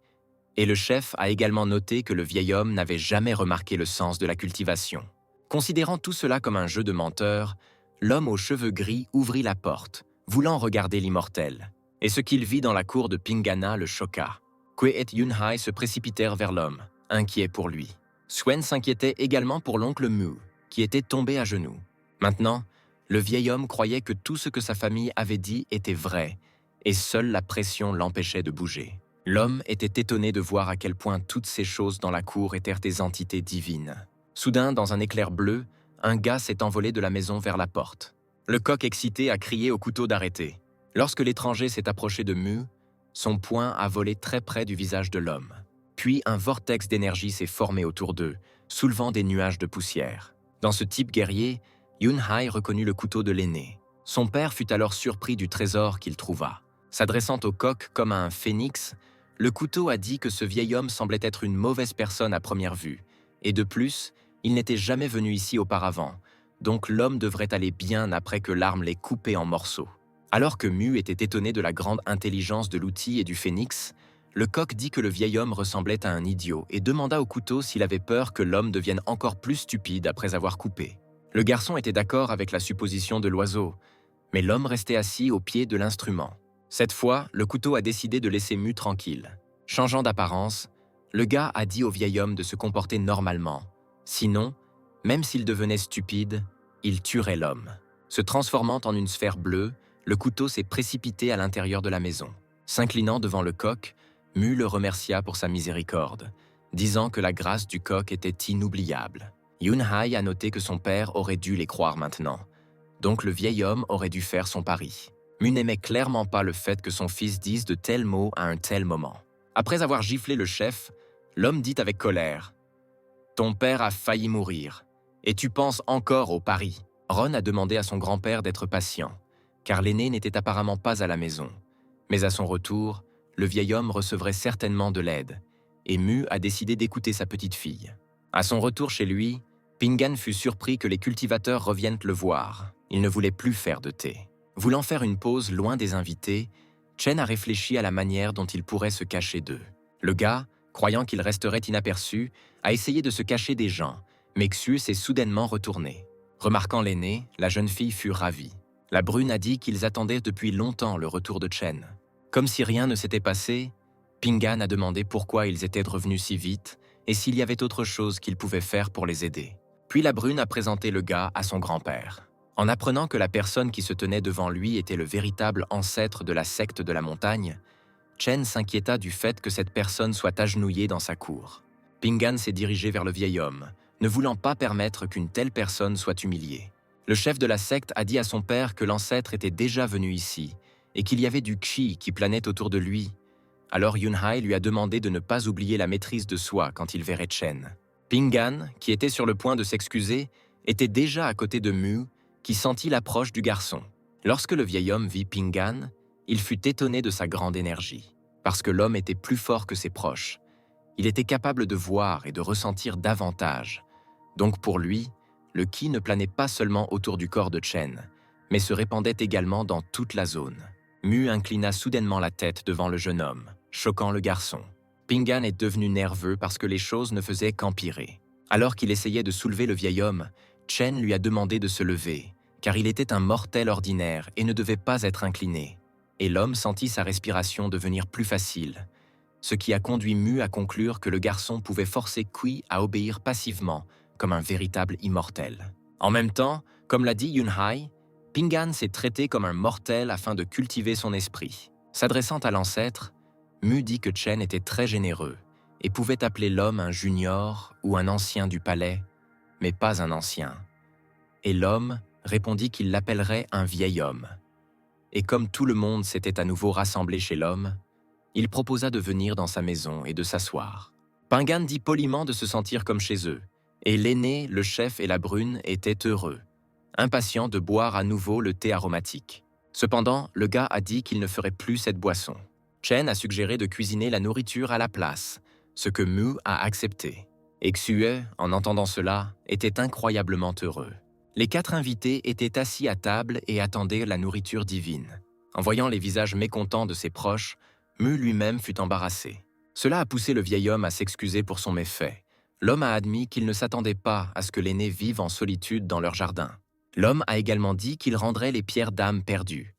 Et le chef a également noté que le vieil homme n'avait jamais remarqué le sens de la cultivation. Considérant tout cela comme un jeu de menteur, l'homme aux cheveux gris ouvrit la porte, voulant regarder l'immortel. Et ce qu'il vit dans la cour de Pingana le choqua. Kue et Yunhai se précipitèrent vers l'homme, inquiets pour lui. Swen s'inquiétait également pour l'oncle Mu, qui était tombé à genoux. Maintenant, le vieil homme croyait que tout ce que sa famille avait dit était vrai, et seule la pression l'empêchait de bouger. L'homme était étonné de voir à quel point toutes ces choses dans la cour étaient des entités divines. Soudain, dans un éclair bleu, un gars s'est envolé de la maison vers la porte. Le coq excité a crié au couteau d'arrêter. Lorsque l'étranger s'est approché de Mu, son poing a volé très près du visage de l'homme. Puis un vortex d'énergie s'est formé autour d'eux, soulevant des nuages de poussière. Dans ce type guerrier, Yunhai reconnut le couteau de l'aîné. Son père fut alors surpris du trésor qu'il trouva. S'adressant au coq comme à un phénix, le couteau a dit que ce vieil homme semblait être une mauvaise personne à première vue, et de plus, il n'était jamais venu ici auparavant, donc l'homme devrait aller bien après que l'arme l'ait coupé en morceaux. Alors que Mu était étonné de la grande intelligence de l'outil et du phénix, le coq dit que le vieil homme ressemblait à un idiot et demanda au couteau s'il avait peur que l'homme devienne encore plus stupide après avoir coupé. Le garçon était d'accord avec la supposition de l'oiseau, mais l'homme restait assis au pied de l'instrument. Cette fois, le couteau a décidé de laisser Mu tranquille. Changeant d'apparence, le gars a dit au vieil homme de se comporter normalement. Sinon, Même s'il devenait stupide, il tuerait l'homme. Se transformant en une sphère bleue, le couteau s'est précipité à l'intérieur de la maison. S'inclinant devant le coq, Mu le remercia pour sa miséricorde, disant que la grâce du coq était inoubliable. Yunhai a noté que son père aurait dû les croire maintenant. Donc le vieil homme aurait dû faire son pari. Mu n'aimait clairement pas le fait que son fils dise de tels mots à un tel moment. Après avoir giflé le chef, l'homme dit avec colère « Ton père a failli mourir, et tu penses encore au pari ?» Ron a demandé à son grand-père d'être patient, car l'aîné n'était apparemment pas à la maison. Mais à son retour, le vieil homme recevrait certainement de l'aide, et Mu a décidé d'écouter sa petite fille. À son retour chez lui, Pingan fut surpris que les cultivateurs reviennent le voir. Il ne voulait plus faire de thé. Voulant faire une pause loin des invités, Chen a réfléchi à la manière dont il pourrait se cacher d'eux. Le gars, croyant qu'il resterait inaperçu, a essayé de se cacher des gens, mais Xue s'est soudainement retourné. Remarquant l'aîné, la jeune fille fut ravie. La brune a dit qu'ils attendaient depuis longtemps le retour de Chen. Comme si rien ne s'était passé, Pingan a demandé pourquoi ils étaient revenus si vite et s'il y avait autre chose qu'ils pouvaient faire pour les aider. Puis la brune a présenté le gars à son grand-père. En apprenant que la personne qui se tenait devant lui était le véritable ancêtre de la secte de la montagne, Chen s'inquiéta du fait que cette personne soit agenouillée dans sa cour. Pingan s'est dirigé vers le vieil homme, ne voulant pas permettre qu'une telle personne soit humiliée. Le chef de la secte a dit à son père que l'ancêtre était déjà venu ici et qu'il y avait du qi qui planait autour de lui. Alors Yunhai lui a demandé de ne pas oublier la maîtrise de soi quand il verrait Chen. Pingan, qui était sur le point de s'excuser, était déjà à côté de Mu, qui sentit l'approche du garçon. Lorsque le vieil homme vit Pingan, il fut étonné de sa grande énergie, parce que l'homme était plus fort que ses proches. Il était capable de voir et de ressentir davantage. Donc pour lui, le qi ne planait pas seulement autour du corps de Chen, mais se répandait également dans toute la zone. Mu inclina soudainement la tête devant le jeune homme, choquant le garçon. Pingan est devenu nerveux parce que les choses ne faisaient qu'empirer. Alors qu'il essayait de soulever le vieil homme, Chen lui a demandé de se lever, car il était un mortel ordinaire et ne devait pas être incliné. Et l'homme sentit sa respiration devenir plus facile, ce qui a conduit Mu à conclure que le garçon pouvait forcer Kui à obéir passivement, comme un véritable immortel. En même temps, comme l'a dit Yunhai, Pingan s'est traité comme un mortel afin de cultiver son esprit. S'adressant à l'ancêtre, Mu dit que Chen était très généreux et pouvait appeler l'homme un junior ou un ancien du palais, mais pas un ancien. Et l'homme répondit qu'il l'appellerait un vieil homme. Et comme tout le monde s'était à nouveau rassemblé chez l'homme, il proposa de venir dans sa maison et de s'asseoir. Pingan dit poliment de se sentir comme chez eux, et l'aîné, le chef et la brune étaient heureux, impatients de boire à nouveau le thé aromatique. Cependant, le gars a dit qu'il ne ferait plus cette boisson. Chen a suggéré de cuisiner la nourriture à la place, ce que Mu a accepté. Et Xue, en entendant cela, était incroyablement heureux. Les 4 invités étaient assis à table et attendaient la nourriture divine. En voyant les visages mécontents de ses proches, Mu lui-même fut embarrassé. Cela a poussé le vieil homme à s'excuser pour son méfait. L'homme a admis qu'il ne s'attendait pas à ce que l'aîné vive en solitude dans leur jardin. L'homme a également dit qu'il rendrait les pierres d'âme perdues.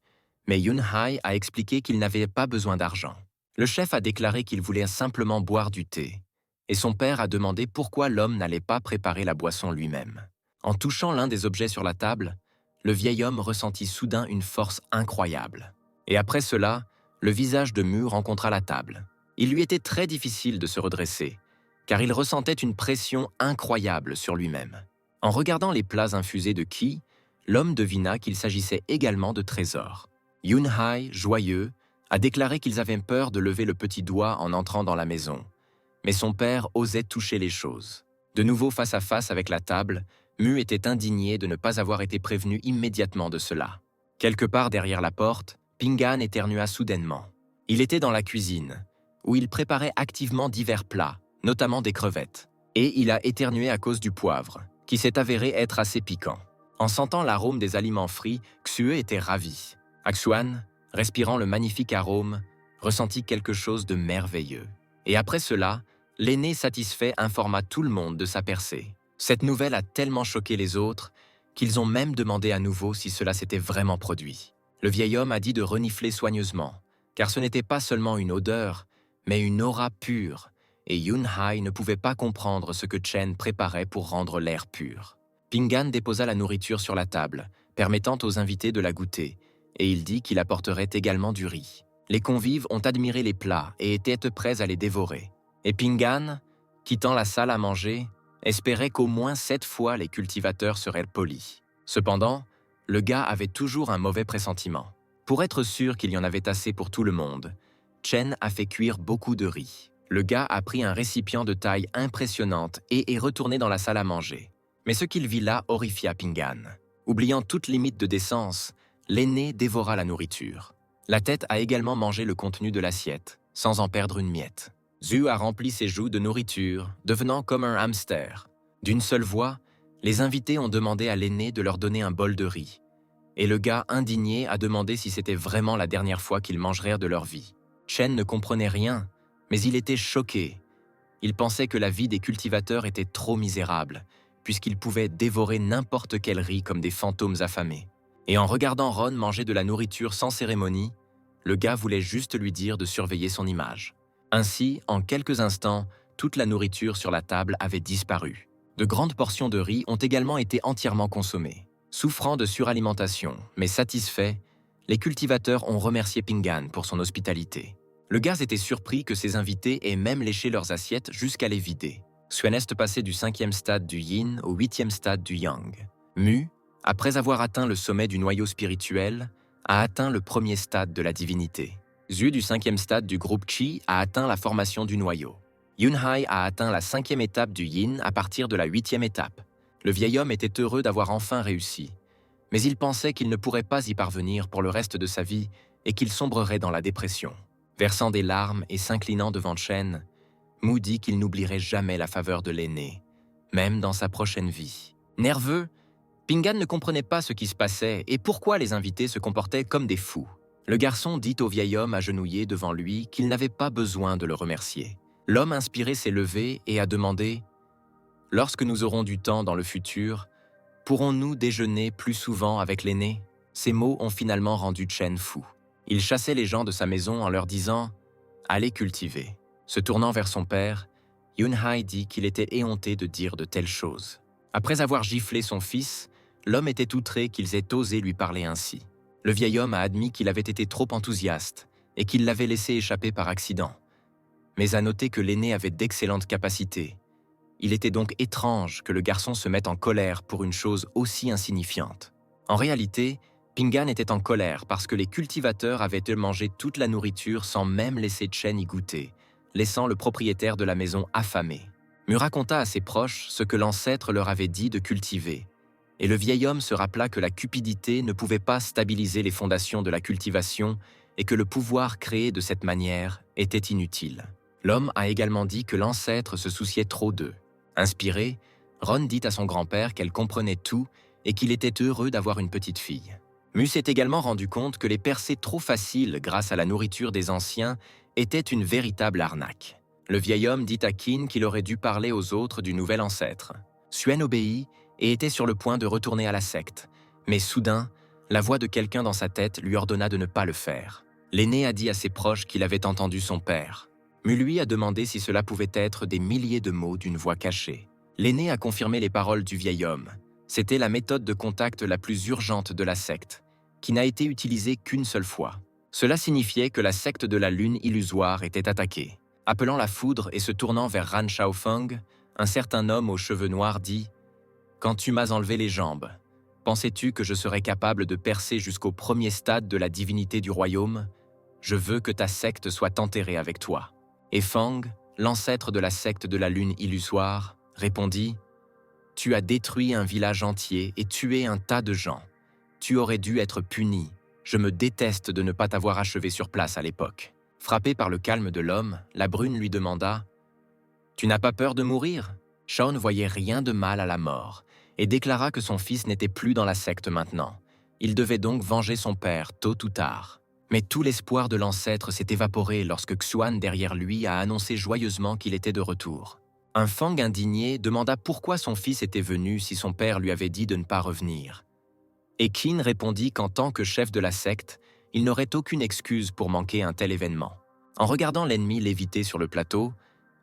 Mais Yunhai a expliqué qu'il n'avait pas besoin d'argent. Le chef a déclaré qu'il voulait simplement boire du thé. Et son père a demandé pourquoi l'homme n'allait pas préparer la boisson lui-même. En touchant l'un des objets sur la table, le vieil homme ressentit soudain une force incroyable. Et après cela, le visage de Mu rencontra la table. Il lui était très difficile de se redresser, car il ressentait une pression incroyable sur lui-même. En regardant les plats infusés de qi, l'homme devina qu'il s'agissait également de trésors. Yunhai, joyeux, a déclaré qu'ils avaient peur de lever le petit doigt en entrant dans la maison. Mais son père osait toucher les choses. De nouveau face à face avec la table, Mu était indigné de ne pas avoir été prévenu immédiatement de cela. Quelque part derrière la porte, Pingan éternua soudainement. Il était dans la cuisine, où il préparait activement divers plats, notamment des crevettes. Et il a éternué à cause du poivre, qui s'est avéré être assez piquant. En sentant l'arôme des aliments frits, Xue était ravi. Axuan, respirant le magnifique arôme, ressentit quelque chose de merveilleux. Et après cela, l'aîné satisfait informa tout le monde de sa percée. Cette nouvelle a tellement choqué les autres qu'ils ont même demandé à nouveau si cela s'était vraiment produit. Le vieil homme a dit de renifler soigneusement, car ce n'était pas seulement une odeur, mais une aura pure, et Yunhai ne pouvait pas comprendre ce que Chen préparait pour rendre l'air pur. Pingan déposa la nourriture sur la table, permettant aux invités de la goûter, et il dit qu'il apporterait également du riz. Les convives ont admiré les plats et étaient prêts à les dévorer. Et Pingan, quittant la salle à manger, espérait qu'au moins 7 fois les cultivateurs seraient polis. Cependant, le gars avait toujours un mauvais pressentiment. Pour être sûr qu'il y en avait assez pour tout le monde, Chen a fait cuire beaucoup de riz. Le gars a pris un récipient de taille impressionnante et est retourné dans la salle à manger. Mais ce qu'il vit là horrifia Pingan. Oubliant toute limite de décence, l'aîné dévora la nourriture. La tête a également mangé le contenu de l'assiette, sans en perdre une miette. Zhu a rempli ses joues de nourriture, devenant comme un hamster. D'une seule voix, les invités ont demandé à l'aîné de leur donner un bol de riz. Et le gars indigné a demandé si c'était vraiment la dernière fois qu'ils mangeraient de leur vie. Chen ne comprenait rien, mais il était choqué. Il pensait que la vie des cultivateurs était trop misérable, puisqu'ils pouvaient dévorer n'importe quel riz comme des fantômes affamés. Et en regardant Ron manger de la nourriture sans cérémonie, le gars voulait juste lui dire de surveiller son image. Ainsi, en quelques instants, toute la nourriture sur la table avait disparu. De grandes portions de riz ont également été entièrement consommées. Souffrant de suralimentation, mais satisfaits, les cultivateurs ont remercié Pingan pour son hospitalité. Le gars était surpris que ses invités aient même léché leurs assiettes jusqu'à les vider. Suen est passé du 5e stade du yin au 8e stade du yang. Mu, après avoir atteint le sommet du noyau spirituel, a atteint le 1er stade de la divinité. Zhu du 5e stade du groupe Qi a atteint la formation du noyau. Yunhai a atteint la 5e étape du yin à partir de la 8e étape. Le vieil homme était heureux d'avoir enfin réussi, mais il pensait qu'il ne pourrait pas y parvenir pour le reste de sa vie et qu'il sombrerait dans la dépression. Versant des larmes et s'inclinant devant Chen, Mu dit qu'il n'oublierait jamais la faveur de l'aîné, même dans sa prochaine vie. Nerveux, Pingan ne comprenait pas ce qui se passait et pourquoi les invités se comportaient comme des fous. Le garçon dit au vieil homme agenouillé devant lui qu'il n'avait pas besoin de le remercier. L'homme inspiré s'est levé et a demandé « Lorsque nous aurons du temps dans le futur, pourrons-nous déjeuner plus souvent avec l'aîné ?» Ces mots ont finalement rendu Chen fou. Il chassait les gens de sa maison en leur disant « Allez cultiver ». Se tournant vers son père, Yunhai dit qu'il était éhonté de dire de telles choses. Après avoir giflé son fils, l'homme était outré qu'ils aient osé lui parler ainsi. Le vieil homme a admis qu'il avait été trop enthousiaste et qu'il l'avait laissé échapper par accident, mais a noté que l'aîné avait d'excellentes capacités. Il était donc étrange que le garçon se mette en colère pour une chose aussi insignifiante. En réalité, Pingan était en colère parce que les cultivateurs avaient mangé toute la nourriture sans même laisser Chen y goûter, laissant le propriétaire de la maison affamé. Mu raconta à ses proches ce que l'ancêtre leur avait dit de cultiver, et le vieil homme se rappela que la cupidité ne pouvait pas stabiliser les fondations de la cultivation et que le pouvoir créé de cette manière était inutile. L'homme a également dit que l'ancêtre se souciait trop d'eux. Inspiré, Ron dit à son grand-père qu'elle comprenait tout et qu'il était heureux d'avoir une petite fille. Mu s'est également rendu compte que les percées trop faciles grâce à la nourriture des anciens étaient une véritable arnaque. Le vieil homme dit à Qin qu'il aurait dû parler aux autres du nouvel ancêtre. Suen obéit et était sur le point de retourner à la secte, mais soudain, la voix de quelqu'un dans sa tête lui ordonna de ne pas le faire. L'aîné a dit à ses proches qu'il avait entendu son père. Mu lui a demandé si cela pouvait être des milliers de mots d'une voix cachée. L'aîné a confirmé les paroles du vieil homme. C'était la méthode de contact la plus urgente de la secte, qui n'a été utilisée qu'une seule fois. Cela signifiait que la secte de la lune illusoire était attaquée. Appelant la foudre et se tournant vers Ran Shaofeng, un certain homme aux cheveux noirs dit « Quand tu m'as enlevé les jambes, pensais-tu que je serais capable de percer jusqu'au 1er stade de la divinité du royaume? Je veux que ta secte soit enterrée avec toi. » Et Fang, l'ancêtre de la secte de la lune illusoire, répondit « Tu as détruit un village entier et tué un tas de gens. Tu aurais dû être puni. Je me déteste de ne pas t'avoir achevé sur place à l'époque. » Frappé par le calme de l'homme, la brune lui demanda « Tu n'as pas peur de mourir ?» Shao ne voyait rien de mal à la mort et déclara que son fils n'était plus dans la secte maintenant. Il devait donc venger son père tôt ou tard. Mais tout l'espoir de l'ancêtre s'est évaporé lorsque Xuan derrière lui a annoncé joyeusement qu'il était de retour. Un Fang indigné demanda pourquoi son fils était venu si son père lui avait dit de ne pas revenir. Et Qin répondit qu'en tant que chef de la secte, il n'aurait aucune excuse pour manquer un tel événement. En regardant l'ennemi léviter sur le plateau,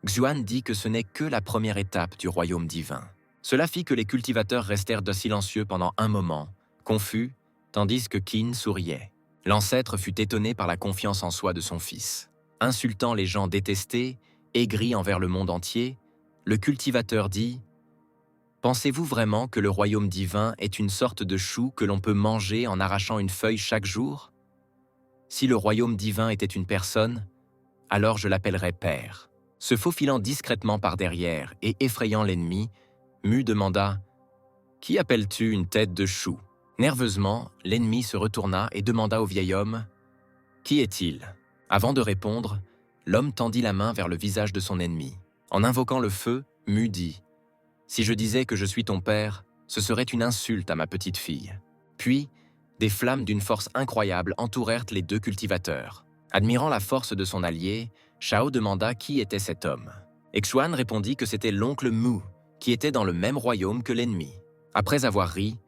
Xuan dit que ce n'est que la première étape du royaume divin. Cela fit que les cultivateurs restèrent silencieux pendant un moment, confus, tandis que Qin souriait. L'ancêtre fut étonné par la confiance en soi de son fils. Insultant les gens détestés, aigri envers le monde entier, le cultivateur dit « Pensez-vous vraiment que le royaume divin est une sorte de chou que l'on peut manger en arrachant une feuille chaque jour? Si le royaume divin était une personne, alors je l'appellerais père. » Se faufilant discrètement par derrière et effrayant l'ennemi, Mu demanda « Qui appelles-tu une tête de chou ?» Nerveusement, l'ennemi se retourna et demanda au vieil homme « Qui est-il » Avant de répondre, l'homme tendit la main vers le visage de son ennemi. En invoquant le feu, Mu dit « Si je disais que je suis ton père, ce serait une insulte à ma petite fille. » Puis, des flammes d'une force incroyable entourèrent les deux cultivateurs. Admirant la force de son allié, Shao demanda qui était cet homme. Xuan répondit que c'était l'oncle Mu, qui était dans le même royaume que l'ennemi. Après avoir ri,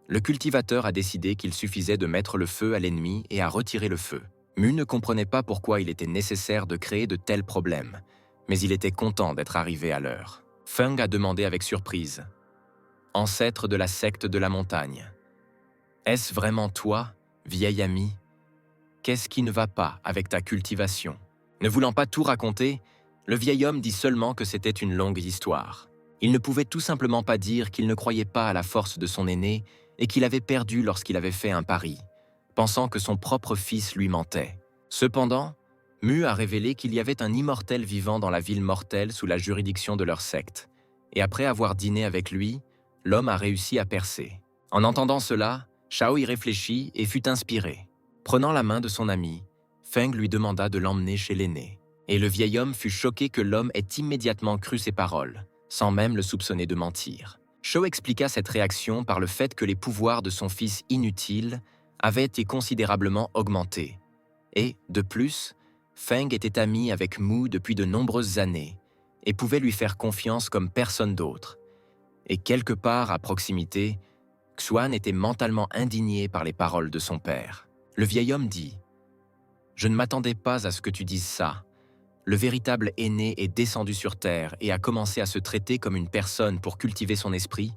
le cultivateur a décidé qu'il suffisait de mettre le feu à l'ennemi et à retirer le feu. Mu ne comprenait pas pourquoi il était nécessaire de créer de tels problèmes, mais il était content d'être arrivé à l'heure. Feng a demandé avec surprise « Ancêtre de la secte de la montagne, est-ce vraiment toi, vieil ami? Qu'est-ce qui ne va pas avec ta cultivation ?» Ne voulant pas tout raconter, le vieil homme dit seulement que c'était une longue histoire. Il ne pouvait tout simplement pas dire qu'il ne croyait pas à la force de son aîné et qu'il avait perdu lorsqu'il avait fait un pari, pensant que son propre fils lui mentait. Cependant, Mu a révélé qu'il y avait un immortel vivant dans la ville mortelle sous la juridiction de leur secte, et après avoir dîné avec lui, l'homme a réussi à percer. En entendant cela, Shao y réfléchit et fut inspiré. Prenant la main de son ami, Feng lui demanda de l'emmener chez l'aîné. Et le vieil homme fut choqué que l'homme ait immédiatement cru ses paroles, sans même le soupçonner de mentir. Shao expliqua cette réaction par le fait que les pouvoirs de son fils inutile avaient été considérablement augmentés. Et, de plus, Feng était ami avec Mu depuis de nombreuses années et pouvait lui faire confiance comme personne d'autre. Et quelque part à proximité, Xuan était mentalement indigné par les paroles de son père. Le vieil homme dit « Je ne m'attendais pas à ce que tu dises ça. Le véritable aîné est descendu sur terre et a commencé à se traiter comme une personne pour cultiver son esprit.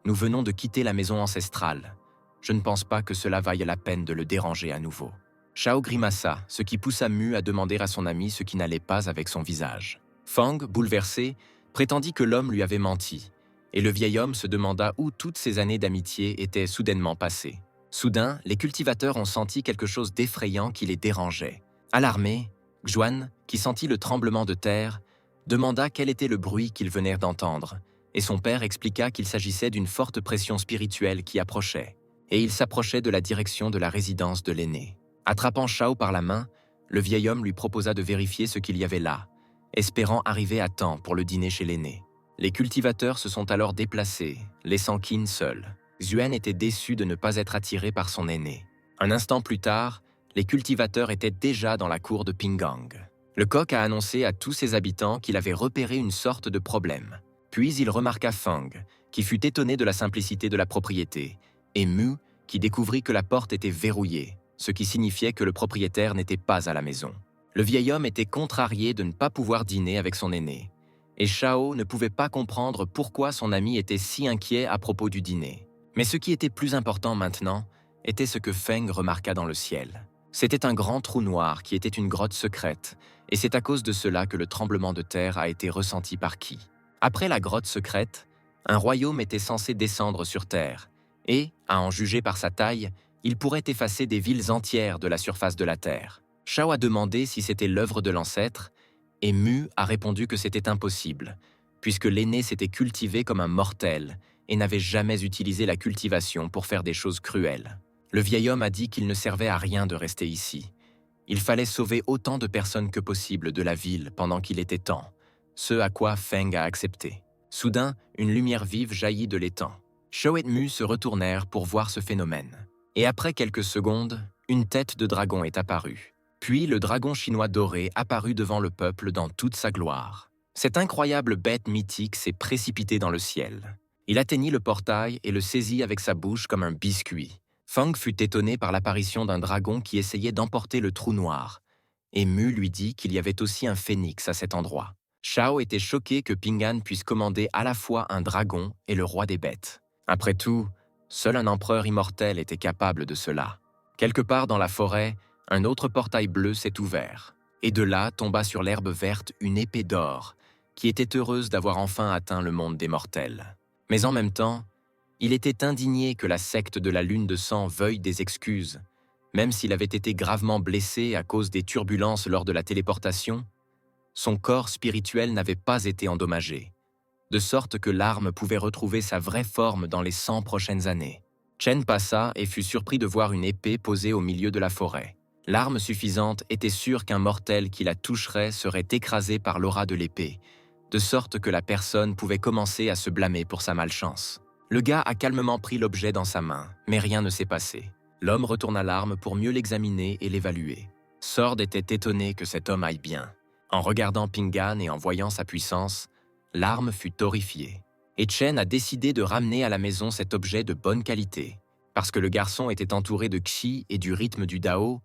Nous venons de quitter la maison ancestrale. Je ne pense pas que cela vaille la peine de le déranger à nouveau. » Shao grimaça, ce qui poussa Mu à demander à son ami ce qui n'allait pas avec son visage. Feng, bouleversé, prétendit que l'homme lui avait menti, et le vieil homme se demanda où toutes ces années d'amitié étaient soudainement passées. Soudain, les cultivateurs ont senti quelque chose d'effrayant qui les dérangeait. Alarmé, Xuan, qui sentit le tremblement de terre, demanda quel était le bruit qu'ils venaient d'entendre, et son père expliqua qu'il s'agissait d'une forte pression spirituelle qui approchait, et il s'approchait de la direction de la résidence de l'aîné. Attrapant Shao par la main, le vieil homme lui proposa de vérifier ce qu'il y avait là, espérant arriver à temps pour le dîner chez l'aîné. Les cultivateurs se sont alors déplacés, laissant Qin seul. Xuan était déçu de ne pas être attiré par son aîné. Un instant plus tard, les cultivateurs étaient déjà dans la cour de Pinggang. Le coq a annoncé à tous ses habitants qu'il avait repéré une sorte de problème. Puis il remarqua Feng, qui fut étonné de la simplicité de la propriété, et Mu, qui découvrit que la porte était verrouillée, ce qui signifiait que le propriétaire n'était pas à la maison. Le vieil homme était contrarié de ne pas pouvoir dîner avec son aîné, et Shao ne pouvait pas comprendre pourquoi son ami était si inquiet à propos du dîner. Mais ce qui était plus important maintenant était ce que Feng remarqua dans le ciel. C'était un grand trou noir qui était une grotte secrète, et c'est à cause de cela que le tremblement de terre a été ressenti par Qi. Après la grotte secrète, un royaume était censé descendre sur terre, et, à en juger par sa taille, il pourrait effacer des villes entières de la surface de la terre. Shao a demandé si c'était l'œuvre de l'ancêtre, et Mu a répondu que c'était impossible, puisque l'aîné s'était cultivé comme un mortel et n'avait jamais utilisé la cultivation pour faire des choses cruelles. Le vieil homme a dit qu'il ne servait à rien de rester ici. Il fallait sauver autant de personnes que possible de la ville pendant qu'il était temps, ce à quoi Feng a accepté. Soudain, une lumière vive jaillit de l'étang. Shao et Mu se retournèrent pour voir ce phénomène. Et après quelques secondes, une tête de dragon est apparue. Puis le dragon chinois doré apparut devant le peuple dans toute sa gloire. Cette incroyable bête mythique s'est précipitée dans le ciel. Il atteignit le portail et le saisit avec sa bouche comme un biscuit. Feng fut étonné par l'apparition d'un dragon qui essayait d'emporter le trou noir, et Mu lui dit qu'il y avait aussi un phénix à cet endroit. Shao était choqué que Ping An puisse commander à la fois un dragon et le roi des bêtes. Après tout, seul un empereur immortel était capable de cela. Quelque part dans la forêt, un autre portail bleu s'est ouvert, et de là tomba sur l'herbe verte une épée d'or, qui était heureuse d'avoir enfin atteint le monde des mortels. Mais en même temps, il était indigné que la secte de la lune de sang veuille des excuses. Même s'il avait été gravement blessé à cause des turbulences lors de la téléportation, son corps spirituel n'avait pas été endommagé, de sorte que l'arme pouvait retrouver sa vraie forme dans les 100 prochaines années. Chen passa et fut surpris de voir une épée posée au milieu de la forêt. L'arme suffisante était sûre qu'un mortel qui la toucherait serait écrasé par l'aura de l'épée, de sorte que la personne pouvait commencer à se blâmer pour sa malchance. Le gars a calmement pris l'objet dans sa main, mais rien ne s'est passé. L'homme retourna l'arme pour mieux l'examiner et l'évaluer. Sword était étonné que cet homme aille bien. En regardant Ping An et en voyant sa puissance, l'arme fut horrifiée. Et Chen a décidé de ramener à la maison cet objet de bonne qualité. Parce que le garçon était entouré de Qi et du rythme du Dao,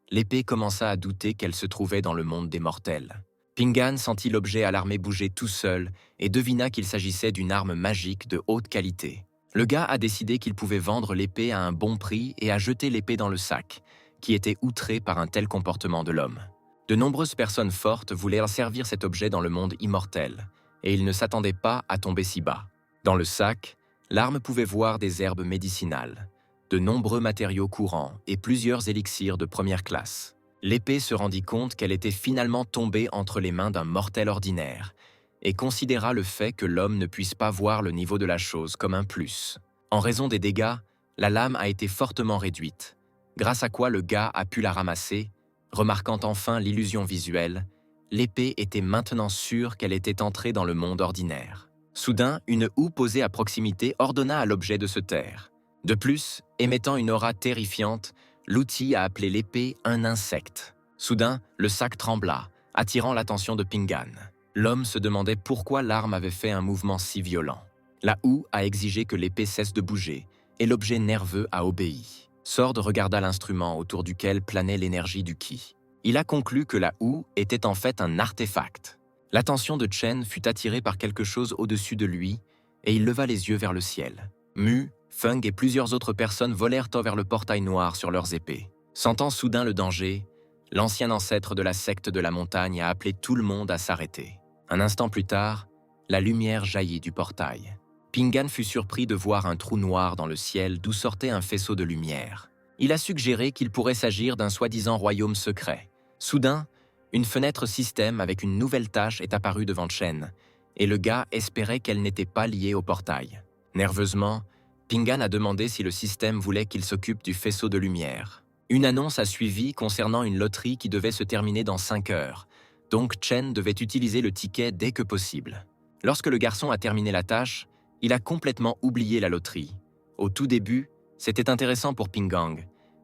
l'épée commença à douter qu'elle se trouvait dans le monde des mortels. Ping An sentit l'objet à l'armée bouger tout seul et devina qu'il s'agissait d'une arme magique de haute qualité. Le gars a décidé qu'il pouvait vendre l'épée à un bon prix et a jeté l'épée dans le sac, qui était outré par un tel comportement de l'homme. De nombreuses personnes fortes voulaient servir cet objet dans le monde immortel, et ils ne s'attendaient pas à tomber si bas. Dans le sac, l'arme pouvait voir des herbes médicinales, de nombreux matériaux courants et plusieurs élixirs de première classe. L'épée se rendit compte qu'elle était finalement tombée entre les mains d'un mortel ordinaire et considéra le fait que l'homme ne puisse pas voir le niveau de la chose comme un plus. En raison des dégâts, la lame a été fortement réduite, grâce à quoi le gars a pu la ramasser. Remarquant enfin l'illusion visuelle, l'épée était maintenant sûre qu'elle était entrée dans le monde ordinaire. Soudain, une houe posée à proximité ordonna à l'objet de se taire. De plus, émettant une aura terrifiante, l'outil a appelé l'épée un insecte. Soudain, le sac trembla, attirant l'attention de Ping An. L'homme se demandait pourquoi l'arme avait fait un mouvement si violent. La houe a exigé que l'épée cesse de bouger, et l'objet nerveux a obéi. Sword regarda l'instrument autour duquel planait l'énergie du Qi. Il a conclu que la houe était en fait un artefact. L'attention de Chen fut attirée par quelque chose au-dessus de lui, et il leva les yeux vers le ciel. Mu, Feng et plusieurs autres personnes volèrent vers le portail noir sur leurs épées. Sentant soudain le danger, l'ancien ancêtre de la secte de la montagne a appelé tout le monde à s'arrêter. Un instant plus tard, la lumière jaillit du portail. Ping An fut surpris de voir un trou noir dans le ciel d'où sortait un faisceau de lumière. Il a suggéré qu'il pourrait s'agir d'un soi-disant royaume secret. Soudain, une fenêtre système avec une nouvelle tâche est apparue devant Chen, et le gars espérait qu'elle n'était pas liée au portail. Nerveusement, Ping An a demandé si le système voulait qu'il s'occupe du faisceau de lumière. Une annonce a suivi concernant une loterie qui devait se terminer dans 5 heures, donc Chen devait utiliser le ticket dès que possible. Lorsque le garçon a terminé la tâche, il a complètement oublié la loterie. Au tout début, c'était intéressant pour Ping An,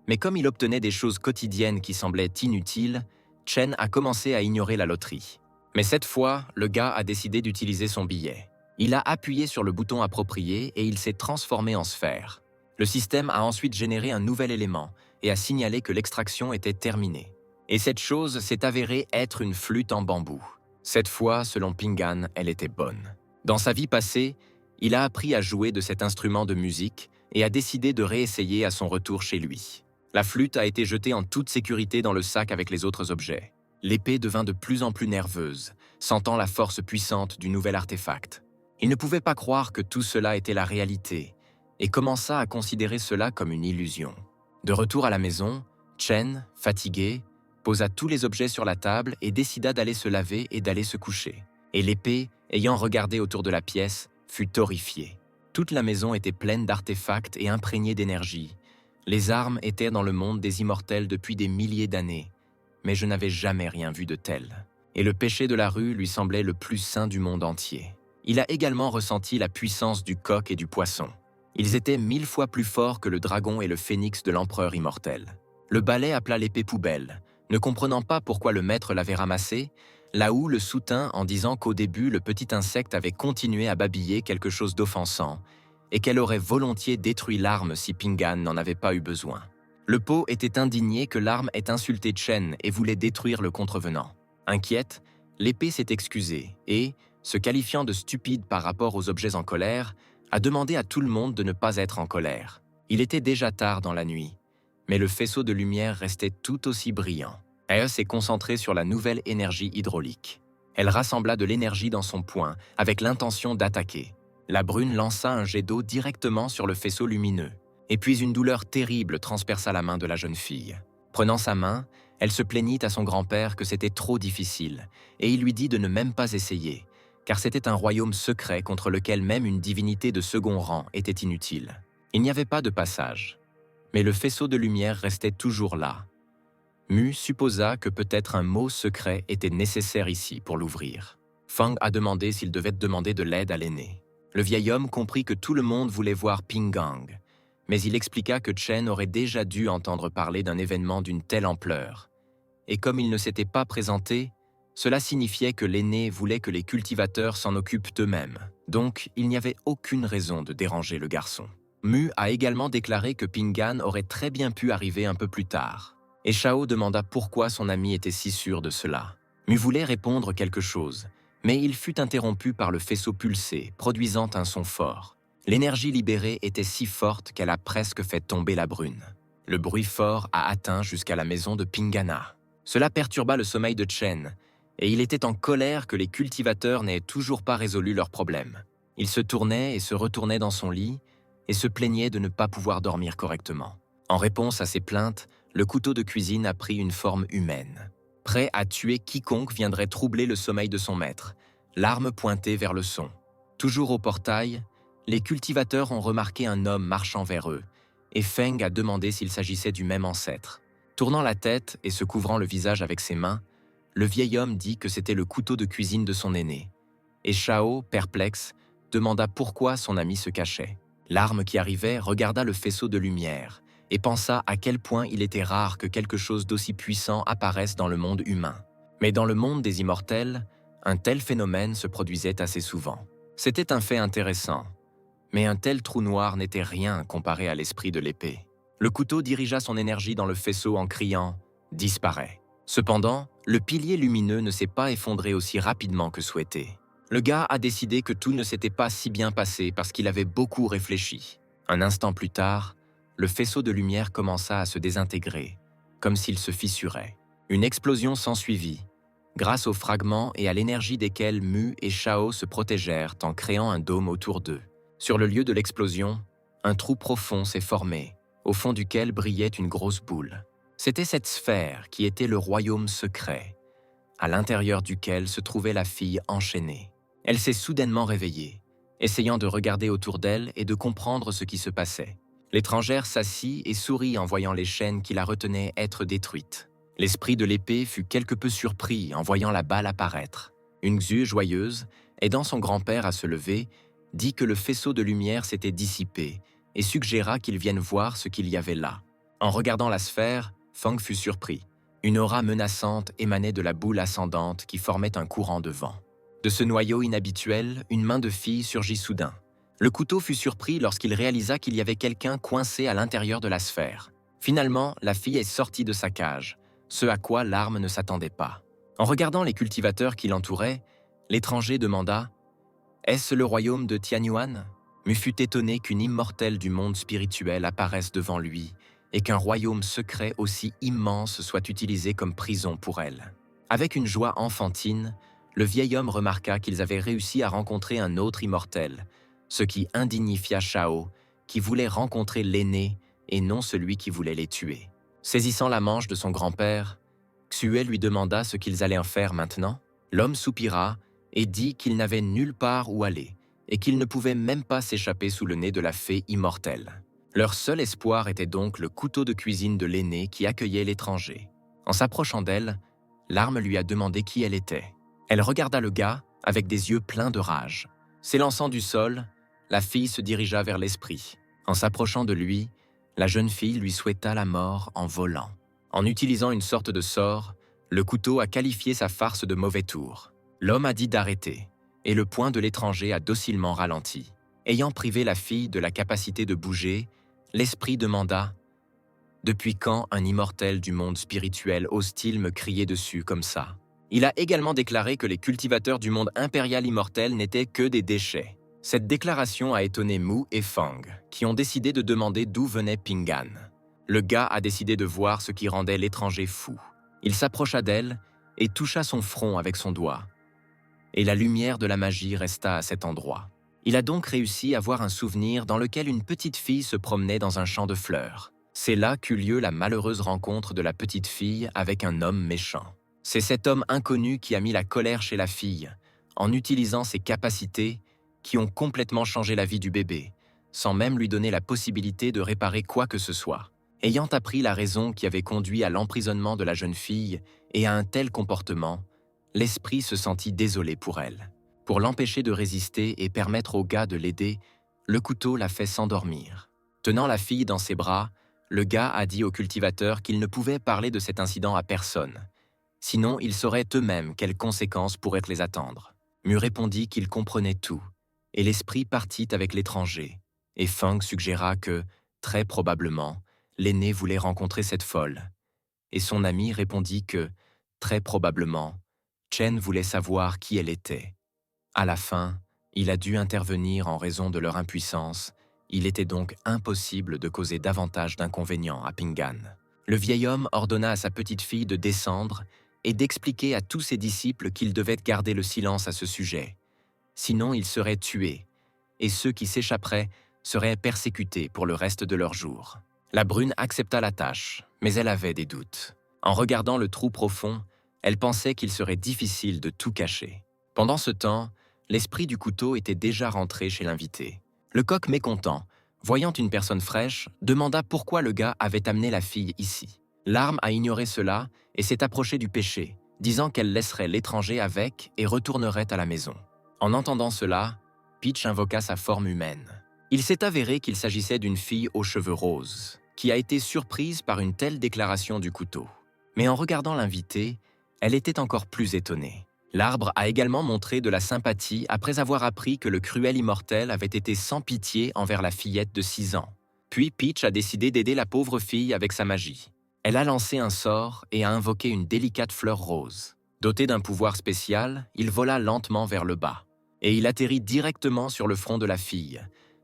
mais comme il obtenait des choses quotidiennes qui semblaient inutiles, Chen a commencé à ignorer la loterie. Mais cette fois, le gars a décidé d'utiliser son billet. Il a appuyé sur le bouton approprié et il s'est transformé en sphère. Le système a ensuite généré un nouvel élément et a signalé que l'extraction était terminée. Et cette chose s'est avérée être une flûte en bambou. Cette fois, selon Ping An, elle était bonne. Dans sa vie passée, il a appris à jouer de cet instrument de musique et a décidé de réessayer à son retour chez lui. La flûte a été jetée en toute sécurité dans le sac avec les autres objets. L'épée devint de plus en plus nerveuse, sentant la force puissante du nouvel artefact. Il ne pouvait pas croire que tout cela était la réalité et commença à considérer cela comme une illusion. De retour à la maison, Chen, fatigué, posa tous les objets sur la table et décida d'aller se laver et d'aller se coucher. Et l'épée, ayant regardé autour de la pièce, fut horrifiée. Toute la maison était pleine d'artefacts et imprégnée d'énergie. Les armes étaient dans le monde des immortels depuis des milliers d'années, mais je n'avais jamais rien vu de tel. Et le péché de la rue lui semblait le plus saint du monde entier. Il a également ressenti la puissance du coq et du poisson. Ils étaient 1000 fois plus forts que le dragon et le phénix de l'empereur immortel. Le balai appela l'épée poubelle. Ne comprenant pas pourquoi le maître l'avait ramassée, la houe le soutint en disant qu'au début, le petit insecte avait continué à babiller quelque chose d'offensant et qu'elle aurait volontiers détruit l'arme si Ping An n'en avait pas eu besoin. Le pot était indigné que l'arme ait insulté Chen et voulait détruire le contrevenant. Inquiète, l'épée s'est excusée et, se qualifiant de stupide par rapport aux objets en colère, a demandé à tout le monde de ne pas être en colère. Il était déjà tard dans la nuit, mais le faisceau de lumière restait tout aussi brillant. Elle s'est concentrée sur la nouvelle énergie hydraulique. Elle rassembla de l'énergie dans son poing avec l'intention d'attaquer. La brune lança un jet d'eau directement sur le faisceau lumineux, et puis une douleur terrible transperça la main de la jeune fille. Prenant sa main, elle se plaignit à son grand-père que c'était trop difficile, et il lui dit de ne même pas essayer, car c'était un royaume secret contre lequel même une divinité de second rang était inutile. Il n'y avait pas de passage, mais le faisceau de lumière restait toujours là. Mu supposa que peut-être un mot secret était nécessaire ici pour l'ouvrir. Fang a demandé s'il devait demander de l'aide à l'aîné. Le vieil homme comprit que tout le monde voulait voir Ping Gang, mais il expliqua que Chen aurait déjà dû entendre parler d'un événement d'une telle ampleur. Et comme il ne s'était pas présenté, cela signifiait que l'aîné voulait que les cultivateurs s'en occupent eux-mêmes. Donc, il n'y avait aucune raison de déranger le garçon. Mu a également déclaré que Pingan aurait très bien pu arriver un peu plus tard. Et Shao demanda pourquoi son ami était si sûr de cela. Mu voulait répondre quelque chose, mais il fut interrompu par le faisceau pulsé, produisant un son fort. L'énergie libérée était si forte qu'elle a presque fait tomber la brune. Le bruit fort a atteint jusqu'à la maison de Pingana. Cela perturba le sommeil de Chen, et il était en colère que les cultivateurs n'aient toujours pas résolu leur problème. Il se tournait et se retournait dans son lit, et se plaignait de ne pas pouvoir dormir correctement. En réponse à ses plaintes, le couteau de cuisine a pris une forme humaine. Prêt à tuer quiconque viendrait troubler le sommeil de son maître, l'arme pointée vers le son. Toujours au portail, les cultivateurs ont remarqué un homme marchant vers eux, et Feng a demandé s'il s'agissait du même ancêtre. Tournant la tête et se couvrant le visage avec ses mains, le vieil homme dit que c'était le couteau de cuisine de son aîné. Et Shao, perplexe, demanda pourquoi son ami se cachait. L'arme qui arrivait regarda le faisceau de lumière et pensa à quel point il était rare que quelque chose d'aussi puissant apparaisse dans le monde humain. Mais dans le monde des immortels, un tel phénomène se produisait assez souvent. C'était un fait intéressant, mais un tel trou noir n'était rien comparé à l'esprit de l'épée. Le couteau dirigea son énergie dans le faisceau en criant « Disparaît ». Cependant, le pilier lumineux ne s'est pas effondré aussi rapidement que souhaité. Le gars a décidé que tout ne s'était pas si bien passé parce qu'il avait beaucoup réfléchi. Un instant plus tard, le faisceau de lumière commença à se désintégrer, comme s'il se fissurait. Une explosion s'ensuivit, grâce aux fragments et à l'énergie desquels Mu et Shao se protégèrent en créant un dôme autour d'eux. Sur le lieu de l'explosion, un trou profond s'est formé, au fond duquel brillait une grosse boule. C'était cette sphère qui était le royaume secret, à l'intérieur duquel se trouvait la fille enchaînée. Elle s'est soudainement réveillée, essayant de regarder autour d'elle et de comprendre ce qui se passait. L'étrangère s'assit et sourit en voyant les chaînes qui la retenaient être détruites. L'esprit de l'épée fut quelque peu surpris en voyant la balle apparaître. Une Xu joyeuse, aidant son grand-père à se lever, dit que le faisceau de lumière s'était dissipé et suggéra qu'il vienne voir ce qu'il y avait là. En regardant la sphère, Fang fut surpris. Une aura menaçante émanait de la boule ascendante qui formait un courant de vent. De ce noyau inhabituel, une main de fille surgit soudain. Le couteau fut surpris lorsqu'il réalisa qu'il y avait quelqu'un coincé à l'intérieur de la sphère. Finalement, la fille est sortie de sa cage, ce à quoi l'arme ne s'attendait pas. En regardant les cultivateurs qui l'entouraient, l'étranger demanda « Est-ce le royaume de Tianyuan ?» Mu fut étonné qu'une immortelle du monde spirituel apparaisse devant lui et qu'un royaume secret aussi immense soit utilisé comme prison pour elle. Avec une joie enfantine, le vieil homme remarqua qu'ils avaient réussi à rencontrer un autre immortel, ce qui indignifia Shao, qui voulait rencontrer l'aîné et non celui qui voulait les tuer. Saisissant la manche de son grand-père, Xue lui demanda ce qu'ils allaient en faire maintenant. L'homme soupira et dit qu'il n'avait nulle part où aller et qu'il ne pouvait même pas s'échapper sous le nez de la fée immortelle. Leur seul espoir était donc le couteau de cuisine de l'aîné qui accueillait l'étranger. En s'approchant d'elle, l'arme lui a demandé qui elle était. Elle regarda le gars avec des yeux pleins de rage. S'élançant du sol, la fille se dirigea vers l'esprit. En s'approchant de lui, la jeune fille lui souhaita la mort en volant. En utilisant une sorte de sort, le couteau a qualifié sa farce de mauvais tour. L'homme a dit d'arrêter, et le poing de l'étranger a docilement ralenti. Ayant privé la fille de la capacité de bouger, l'esprit demanda « Depuis quand un immortel du monde spirituel ose-t-il me crier dessus comme ça ?» Il a également déclaré que les cultivateurs du monde impérial immortel n'étaient que des déchets. Cette déclaration a étonné Mu et Fang, qui ont décidé de demander d'où venait Pingan. Le gars a décidé de voir ce qui rendait l'étranger fou. Il s'approcha d'elle et toucha son front avec son doigt. Et la lumière de la magie resta à cet endroit. Il a donc réussi à voir un souvenir dans lequel une petite fille se promenait dans un champ de fleurs. C'est là qu'eut lieu la malheureuse rencontre de la petite fille avec un homme méchant. C'est cet homme inconnu qui a mis la colère chez la fille, en utilisant ses capacités qui ont complètement changé la vie du bébé, sans même lui donner la possibilité de réparer quoi que ce soit. Ayant appris la raison qui avait conduit à l'emprisonnement de la jeune fille et à un tel comportement, l'esprit se sentit désolé pour elle. Pour l'empêcher de résister et permettre au gars de l'aider, le couteau l'a fait s'endormir. Tenant la fille dans ses bras, le gars a dit au cultivateur qu'il ne pouvait parler de cet incident à personne. Sinon, ils sauraient eux-mêmes quelles conséquences pourraient les attendre. Mu répondit qu'il comprenait tout, et l'esprit partit avec l'étranger. Et Fang suggéra que, très probablement, l'aîné voulait rencontrer cette folle. Et son ami répondit que, très probablement, Chen voulait savoir qui elle était. À la fin, il a dû intervenir en raison de leur impuissance. Il était donc impossible de causer davantage d'inconvénients à Pingan. Le vieil homme ordonna à sa petite fille de descendre et d'expliquer à tous ses disciples qu'ils devaient garder le silence à ce sujet. Sinon, ils seraient tués, et ceux qui s'échapperaient seraient persécutés pour le reste de leur jours. La brune accepta la tâche, mais elle avait des doutes. En regardant le trou profond, elle pensait qu'il serait difficile de tout cacher. Pendant ce temps, l'esprit du couteau était déjà rentré chez l'invité. Le coq mécontent, voyant une personne fraîche, demanda pourquoi le gars avait amené la fille ici. L'arme a ignoré cela et s'est approchée du péché, disant qu'elle laisserait l'étranger avec et retournerait à la maison. En entendant cela, Peach invoqua sa forme humaine. Il s'est avéré qu'il s'agissait d'une fille aux cheveux roses, qui a été surprise par une telle déclaration du couteau. Mais en regardant l'invité, elle était encore plus étonnée. L'arbre a également montré de la sympathie après avoir appris que le cruel immortel avait été sans pitié envers la fillette de 6 ans. Puis Peach a décidé d'aider la pauvre fille avec sa magie. Elle a lancé un sort et a invoqué une délicate fleur rose. Doté d'un pouvoir spécial, il vola lentement vers le bas. Et il atterrit directement sur le front de la fille,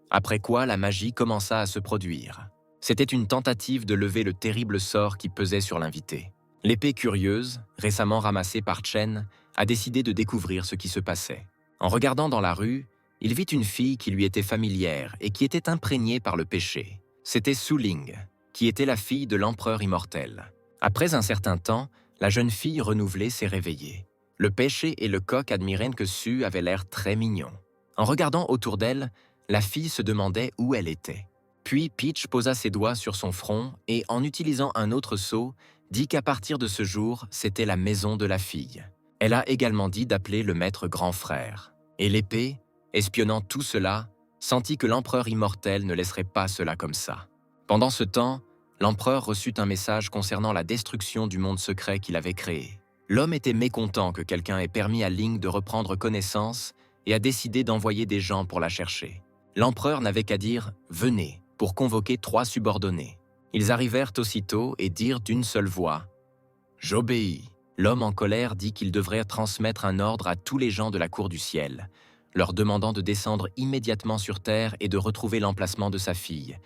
après quoi la magie commença à se produire. C'était une tentative de lever le terrible sort qui pesait sur l'invité. L'épée curieuse, récemment ramassée par Chen, a décidé de découvrir ce qui se passait. En regardant dans la rue, il vit une fille qui lui était familière et qui était imprégnée par le péché. C'était Su Ling, qui était la fille de l'empereur immortel. Après un certain temps, la jeune fille renouvelée s'est réveillée. Le péché et le coq admiraient que Su avait l'air très mignon. En regardant autour d'elle, la fille se demandait où elle était. Puis Peach posa ses doigts sur son front et, en utilisant un autre sceau, dit qu'à partir de ce jour, c'était la maison de la fille. Elle a également dit d'appeler le maître grand frère. Et l'épée, espionnant tout cela, sentit que l'empereur immortel ne laisserait pas cela comme ça. Pendant ce temps, l'empereur reçut un message concernant la destruction du monde secret qu'il avait créé. L'homme était mécontent que quelqu'un ait permis à Ling de reprendre connaissance et a décidé d'envoyer des gens pour la chercher. L'empereur n'avait qu'à dire « Venez » pour convoquer 3 subordonnés. Ils arrivèrent aussitôt et dirent d'une seule voix « J'obéis ». L'homme en colère dit qu'il devrait transmettre un ordre à tous les gens de la cour du ciel, leur demandant de descendre immédiatement sur terre et de retrouver l'emplacement de sa fille.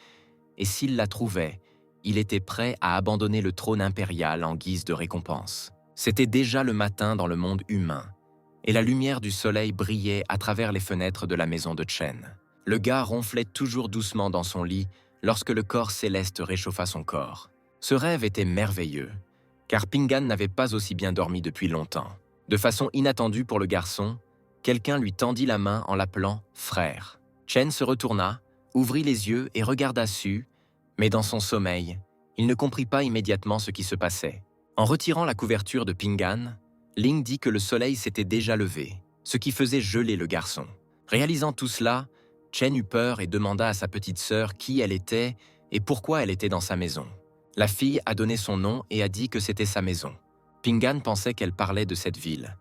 Et s'il la trouvait, il était prêt à abandonner le trône impérial en guise de récompense. C'était déjà le matin dans le monde humain, et la lumière du soleil brillait à travers les fenêtres de la maison de Chen. Le gars ronflait toujours doucement dans son lit lorsque le corps céleste réchauffa son corps. Ce rêve était merveilleux, car Pingan n'avait pas aussi bien dormi depuis longtemps. De façon inattendue pour le garçon, quelqu'un lui tendit la main en l'appelant « frère ». Chen se retourna, ouvrit les yeux et regarda Su, mais dans son sommeil, il ne comprit pas immédiatement ce qui se passait. En retirant la couverture de Pingan, Ling dit que le soleil s'était déjà levé, ce qui faisait geler le garçon. Réalisant tout cela, Chen eut peur et demanda à sa petite sœur qui elle était et pourquoi elle était dans sa maison. La fille a donné son nom et a dit que c'était sa maison. Pingan pensait qu'elle parlait de cette ville,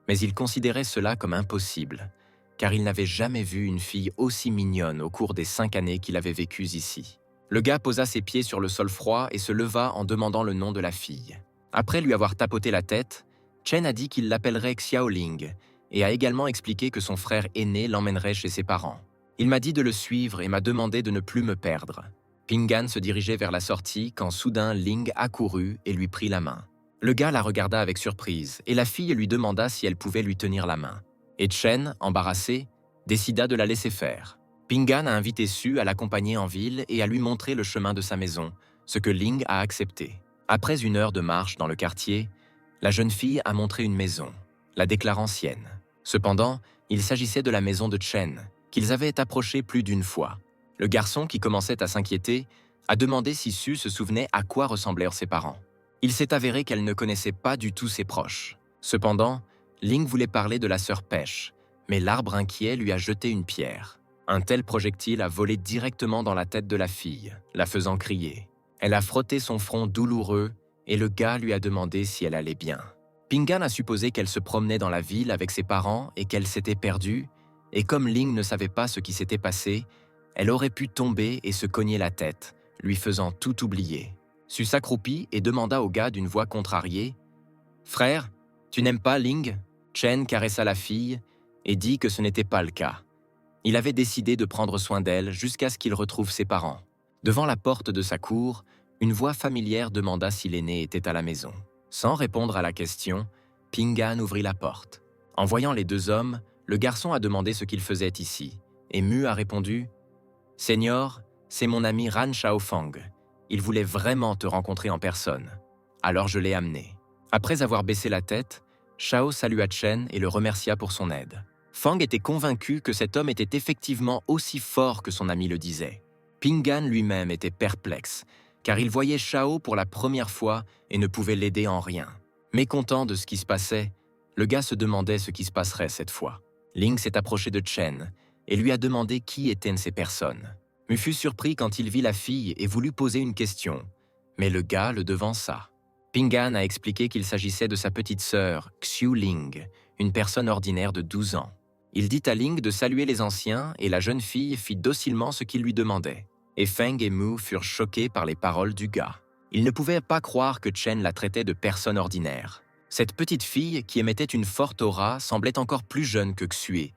mais il considérait cela comme impossible, car il n'avait jamais vu une fille aussi mignonne au cours des 5 années qu'il avait vécues ici. Le gars posa ses pieds sur le sol froid et se leva en demandant le nom de la fille. Après lui avoir tapoté la tête, Chen a dit qu'il l'appellerait Xiaoling et a également expliqué que son frère aîné l'emmènerait chez ses parents. Il m'a dit de le suivre et m'a demandé de ne plus me perdre. Ping An se dirigeait vers la sortie quand soudain Ling accourut et lui prit la main. Le gars la regarda avec surprise et la fille lui demanda si elle pouvait lui tenir la main. Et Chen, embarrassé, décida de la laisser faire. Ping An a invité Su à l'accompagner en ville et à lui montrer le chemin de sa maison, ce que Ling a accepté. Après 1 heure de marche dans le quartier, la jeune fille a montré une maison, la déclarant sienne. Cependant, il s'agissait de la maison de Chen, qu'ils avaient approchée plus d'une fois. Le garçon, qui commençait à s'inquiéter, a demandé si Su se souvenait à quoi ressemblèrent ses parents. Il s'est avéré qu'elle ne connaissait pas du tout ses proches. Cependant, Ling voulait parler de la sœur Pêche, mais l'arbre inquiet lui a jeté une pierre. Un tel projectile a volé directement dans la tête de la fille, la faisant crier. Elle a frotté son front douloureux et le gars lui a demandé si elle allait bien. Ping An a supposé qu'elle se promenait dans la ville avec ses parents et qu'elle s'était perdue, et comme Ling ne savait pas ce qui s'était passé, elle aurait pu tomber et se cogner la tête, lui faisant tout oublier. Su s'accroupit et demanda au gars d'une voix contrariée « Frère, tu n'aimes pas Ling ?» Chen caressa la fille et dit que ce n'était pas le cas. Il avait décidé de prendre soin d'elle jusqu'à ce qu'il retrouve ses parents. Devant la porte de sa cour, une voix familière demanda si l'aîné était à la maison. Sans répondre à la question, Ping An ouvrit la porte. En voyant les 2 hommes, le garçon a demandé ce qu'ils faisaient ici, et Mu a répondu « Seigneur, c'est mon ami Ran Shaofang. Il voulait vraiment te rencontrer en personne. Alors je l'ai amené. » Après avoir baissé la tête, Shao salua Chen et le remercia pour son aide. Fang était convaincu que cet homme était effectivement aussi fort que son ami le disait. Ping An lui-même était perplexe, car il voyait Shao pour la première fois et ne pouvait l'aider en rien. Mécontent de ce qui se passait, le gars se demandait ce qui se passerait cette fois. Ling s'est approché de Chen et lui a demandé qui étaient ces personnes. Mu fut surpris quand il vit la fille et voulut poser une question, mais le gars le devança. Ping An a expliqué qu'il s'agissait de sa petite sœur, Xiu Ling, une personne ordinaire de 12 ans. Il dit à Ling de saluer les anciens et la jeune fille fit docilement ce qu'il lui demandait. Et Feng et Mu furent choqués par les paroles du gars. Ils ne pouvaient pas croire que Chen la traitait de personne ordinaire. Cette petite fille, qui émettait une forte aura, semblait encore plus jeune que Xue,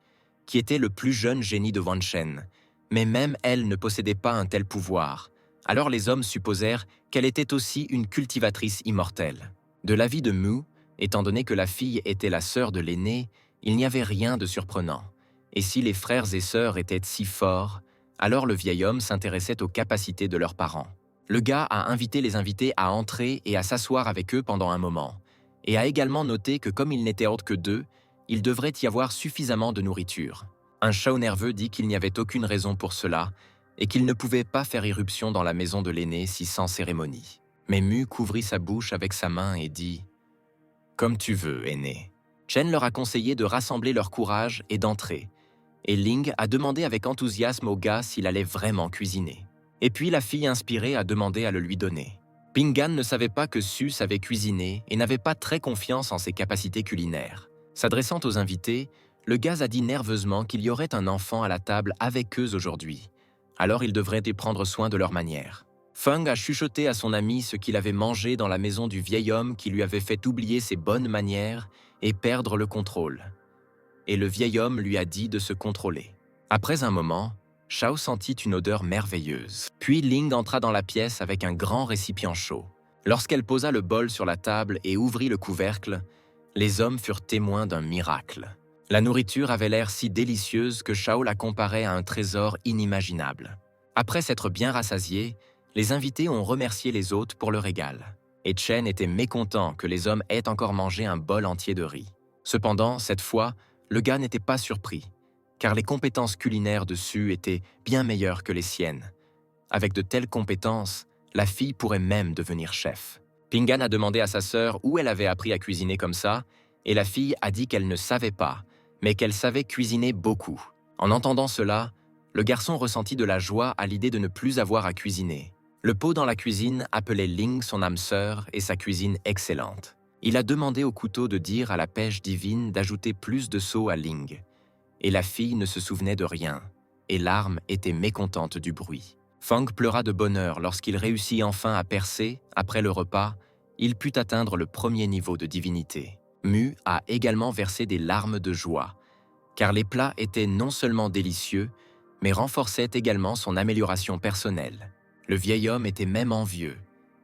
qui était le plus jeune génie de Wan Shen. Mais même elle ne possédait pas un tel pouvoir. Alors les hommes supposèrent qu'elle était aussi une cultivatrice immortelle. De l'avis de Mu, étant donné que la fille était la sœur de l'aîné, il n'y avait rien de surprenant. Et si les frères et sœurs étaient si forts, alors le vieil homme s'intéressait aux capacités de leurs parents. Le gars a invité les invités à entrer et à s'asseoir avec eux pendant un moment, et a également noté que comme il n'était autre que 2, il devrait y avoir suffisamment de nourriture. Un Shao nerveux dit qu'il n'y avait aucune raison pour cela, et qu'il ne pouvait pas faire irruption dans la maison de l'aîné si sans cérémonie. Mais Mu couvrit sa bouche avec sa main et dit « Comme tu veux, aîné. » Chen leur a conseillé de rassembler leur courage et d'entrer, et Ling a demandé avec enthousiasme au gars s'il allait vraiment cuisiner. Et puis la fille inspirée a demandé à le lui donner. Ping An ne savait pas que Su savait cuisiner et n'avait pas très confiance en ses capacités culinaires. S'adressant aux invités, le gars a dit nerveusement qu'il y aurait un enfant à la table avec eux aujourd'hui. Alors ils devraient y prendre soin de leur manière. Feng a chuchoté à son ami ce qu'il avait mangé dans la maison du vieil homme qui lui avait fait oublier ses bonnes manières et perdre le contrôle. Et le vieil homme lui a dit de se contrôler. Après un moment, Shao sentit une odeur merveilleuse. Puis Ling entra dans la pièce avec un grand récipient chaud. Lorsqu'elle posa le bol sur la table et ouvrit le couvercle, les hommes furent témoins d'un miracle. La nourriture avait l'air si délicieuse que Shao la comparait à un trésor inimaginable. Après s'être bien rassasiés, les invités ont remercié les hôtes pour le régal. Et Chen était mécontent que les hommes aient encore mangé un bol entier de riz. Cependant, cette fois, le gars n'était pas surpris, car les compétences culinaires de Su étaient bien meilleures que les siennes. Avec de telles compétences, la fille pourrait même devenir chef. Ping An a demandé à sa sœur où elle avait appris à cuisiner comme ça, et la fille a dit qu'elle ne savait pas, mais qu'elle savait cuisiner beaucoup. En entendant cela, le garçon ressentit de la joie à l'idée de ne plus avoir à cuisiner. Le pot dans la cuisine appelait Ling son âme sœur et sa cuisine excellente. Il a demandé au couteau de dire à la pêche divine d'ajouter plus de seaux à Ling. Et la fille ne se souvenait de rien, et l'arme était mécontente du bruit. Fang pleura de bonheur lorsqu'il réussit enfin à percer, après le repas, il put atteindre le premier niveau de divinité. Mu a également versé des larmes de joie, car les plats étaient non seulement délicieux, mais renforçaient également son amélioration personnelle. Le vieil homme était même envieux,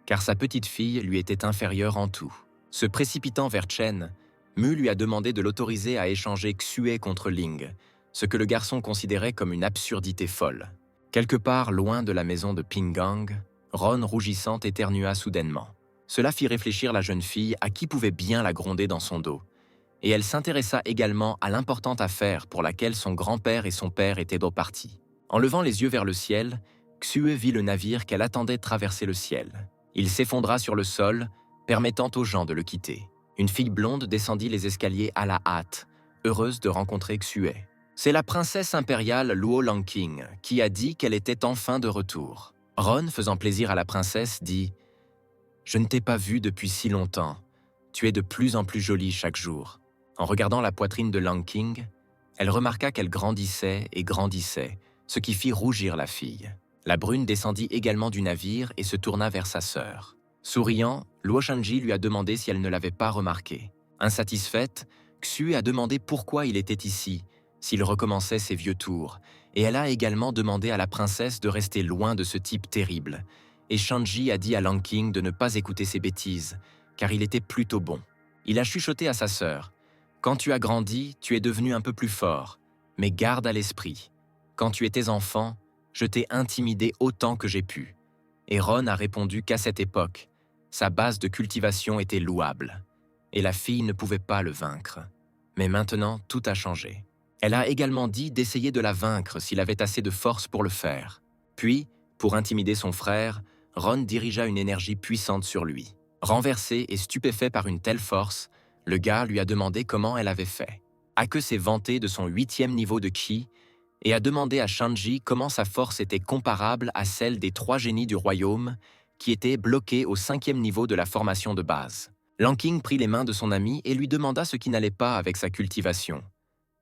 car sa petite fille lui était inférieure en tout. Se précipitant vers Chen, Mu lui a demandé de l'autoriser à échanger Xue contre Ling, ce que le garçon considérait comme une absurdité folle. Quelque part loin de la maison de Pinggang, Ron rougissante éternua soudainement. Cela fit réfléchir la jeune fille à qui pouvait bien la gronder dans son dos, et elle s'intéressa également à l'importante affaire pour laquelle son grand-père et son père étaient au parti. En levant les yeux vers le ciel, Xue vit le navire qu'elle attendait traverser le ciel. Il s'effondra sur le sol, permettant aux gens de le quitter. Une fille blonde descendit les escaliers à la hâte, heureuse de rencontrer Xue. C'est la princesse impériale Luo Langqing qui a dit qu'elle était enfin de retour. Ron, faisant plaisir à la princesse, dit « Je ne t'ai pas vue depuis si longtemps. Tu es de plus en plus jolie chaque jour. » En regardant la poitrine de Langqing, elle remarqua qu'elle grandissait et grandissait, ce qui fit rougir la fille. La brune descendit également du navire et se tourna vers sa sœur. Souriant, Luo Shanji lui a demandé si elle ne l'avait pas remarqué. Insatisfaite, Xue a demandé pourquoi il était ici, s'il recommençait ses vieux tours, et elle a également demandé à la princesse de rester loin de ce type terrible. Et Shanji a dit à Langqing de ne pas écouter ses bêtises, car il était plutôt bon. Il a chuchoté à sa sœur. « Quand tu as grandi, tu es devenu un peu plus fort, mais garde à l'esprit. Quand tu étais enfant, je t'ai intimidé autant que j'ai pu. » Et Ron a répondu qu'à cette époque, sa base de cultivation était louable, et la fille ne pouvait pas le vaincre. Mais maintenant, tout a changé. Elle a également dit d'essayer de la vaincre s'il avait assez de force pour le faire. Puis, pour intimider son frère, Ron dirigea une énergie puissante sur lui. Renversé et stupéfait par une telle force, le gars lui a demandé comment elle avait fait. Ake s'est vanté de son 8e niveau de Qi et a demandé à Shanji comment sa force était comparable à celle des 3 génies du royaume qui étaient bloqués au 5e niveau de la formation de base. Langqing prit les mains de son ami et lui demanda ce qui n'allait pas avec sa cultivation.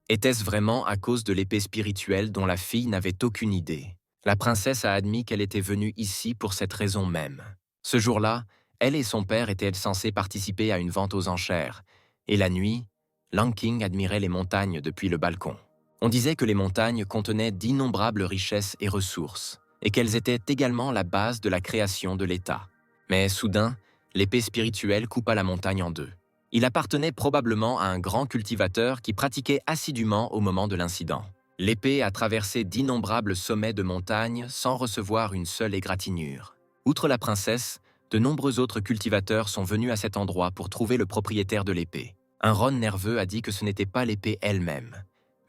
Était-ce vraiment à cause de l'épée spirituelle dont la fille n'avait aucune idée? La princesse a admis qu'elle était venue ici pour cette raison même. Ce jour-là, elle et son père étaient censés participer à une vente aux enchères, et la nuit, Langqing admirait les montagnes depuis le balcon. On disait que les montagnes contenaient d'innombrables richesses et ressources, et qu'elles étaient également la base de la création de l'État. Mais soudain, l'épée spirituelle coupa la montagne en deux. Il appartenait probablement à un grand cultivateur qui pratiquait assidûment au moment de l'incident. L'épée a traversé d'innombrables sommets de montagnes sans recevoir une seule égratignure. Outre la princesse, de nombreux autres cultivateurs sont venus à cet endroit pour trouver le propriétaire de l'épée. Un Ron nerveux a dit que ce n'était pas l'épée elle-même,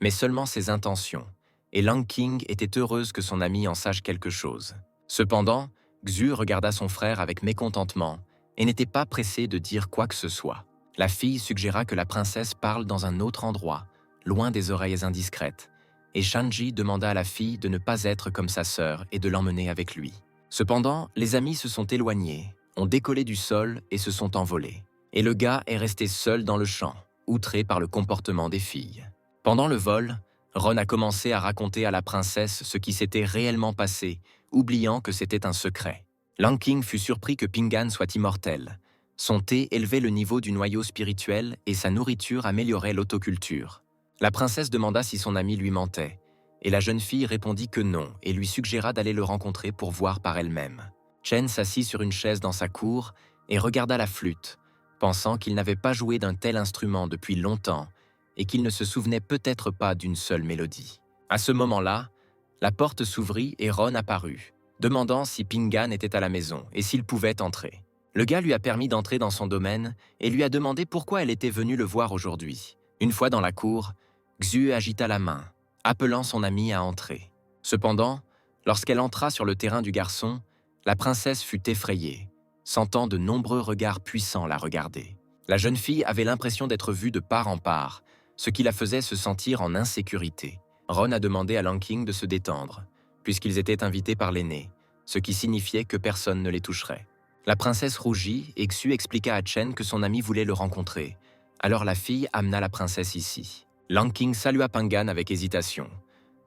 mais seulement ses intentions, et Langqing était heureuse que son ami en sache quelque chose. Cependant, Xue regarda son frère avec mécontentement et n'était pas pressé de dire quoi que ce soit. La fille suggéra que la princesse parle dans un autre endroit, loin des oreilles indiscrètes, et Shanji demanda à la fille de ne pas être comme sa sœur et de l'emmener avec lui. Cependant, les amis se sont éloignés, ont décollé du sol et se sont envolés. Et le gars est resté seul dans le champ, outré par le comportement des filles. Pendant le vol, Ron a commencé à raconter à la princesse ce qui s'était réellement passé, oubliant que c'était un secret. Langqing fut surpris que Pingan soit immortel. Son thé élevait le niveau du noyau spirituel et sa nourriture améliorait l'autoculture. La princesse demanda si son ami lui mentait, et la jeune fille répondit que non et lui suggéra d'aller le rencontrer pour voir par elle-même. Chen s'assit sur une chaise dans sa cour et regarda la flûte, pensant qu'il n'avait pas joué d'un tel instrument depuis longtemps et qu'il ne se souvenait peut-être pas d'une seule mélodie. À ce moment-là, la porte s'ouvrit et Ron apparut, demandant si Pingan était à la maison et s'il pouvait entrer. Le gars lui a permis d'entrer dans son domaine et lui a demandé pourquoi elle était venue le voir aujourd'hui. Une fois dans la cour, Xue agita la main, appelant son ami à entrer. Cependant, lorsqu'elle entra sur le terrain du garçon, la princesse fut effrayée, sentant de nombreux regards puissants la regarder. La jeune fille avait l'impression d'être vue de part en part, ce qui la faisait se sentir en insécurité. Ron a demandé à Langqing de se détendre, puisqu'ils étaient invités par l'aîné, ce qui signifiait que personne ne les toucherait. La princesse rougit et Xue expliqua à Chen que son ami voulait le rencontrer. Alors la fille amena la princesse ici. Langqing salua Pingan avec hésitation,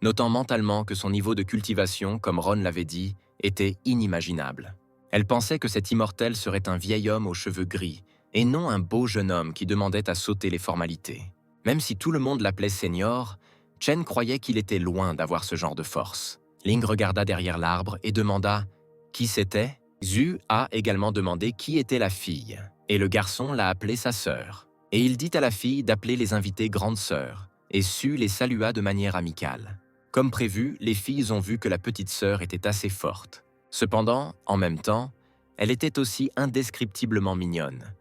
notant mentalement que son niveau de cultivation, comme Ron l'avait dit, était inimaginable. Elle pensait que cet immortel serait un vieil homme aux cheveux gris, et non un beau jeune homme qui demandait à sauter les formalités. Même si tout le monde l'appelait Senior, Chen croyait qu'il était loin d'avoir ce genre de force. Ling regarda derrière l'arbre et demanda qui c'était. Zhu a également demandé qui était la fille, et le garçon l'a appelée sa sœur. Et il dit à la fille d'appeler les invités grande sœur, et Su les salua de manière amicale. Comme prévu, les filles ont vu que la petite sœur était assez forte. Cependant, en même temps, elle était aussi indescriptiblement mignonne,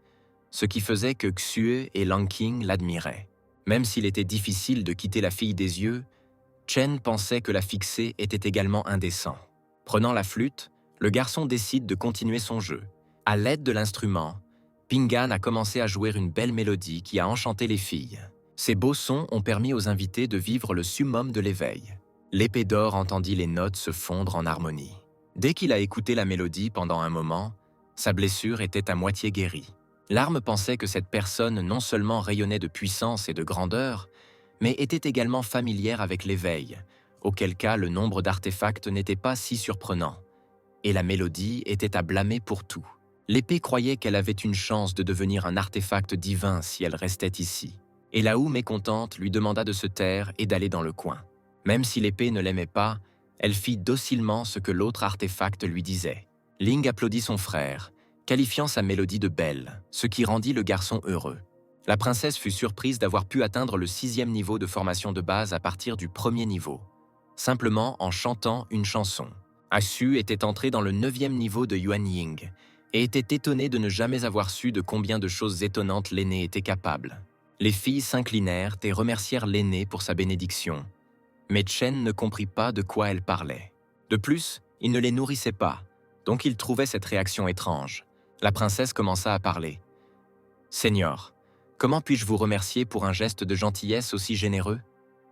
ce qui faisait que Xue et Lanqing l'admiraient. Même s'il était difficile de quitter la fille des yeux, Chen pensait que la fixer était également indécent. Prenant la flûte, le garçon décide de continuer son jeu. À l'aide de l'instrument, Pingan a commencé à jouer une belle mélodie qui a enchanté les filles. Ces beaux sons ont permis aux invités de vivre le summum de l'éveil. L'épée d'or entendit les notes se fondre en harmonie. Dès qu'il a écouté la mélodie pendant un moment, sa blessure était à moitié guérie. L'arme pensait que cette personne non seulement rayonnait de puissance et de grandeur, mais était également familière avec l'éveil, auquel cas le nombre d'artefacts n'était pas si surprenant. Et la mélodie était à blâmer pour tout. L'épée croyait qu'elle avait une chance de devenir un artefact divin si elle restait ici. Et Lao, mécontente, lui demanda de se taire et d'aller dans le coin. Même si l'épée ne l'aimait pas, elle fit docilement ce que l'autre artefact lui disait. Ling applaudit son frère, qualifiant sa mélodie de belle, ce qui rendit le garçon heureux. La princesse fut surprise d'avoir pu atteindre le 6e niveau de formation de base à partir du 1er niveau, simplement en chantant une chanson. Su était entré dans le 9e niveau de Yuan Ying et était étonné de ne jamais avoir su de combien de choses étonnantes l'aîné était capable. Les filles s'inclinèrent et remercièrent l'aîné pour sa bénédiction, mais Chen ne comprit pas de quoi elle parlait. De plus, il ne les nourrissait pas, donc il trouvait cette réaction étrange. La princesse commença à parler. « Seigneur, comment puis-je vous remercier pour un geste de gentillesse aussi généreux ?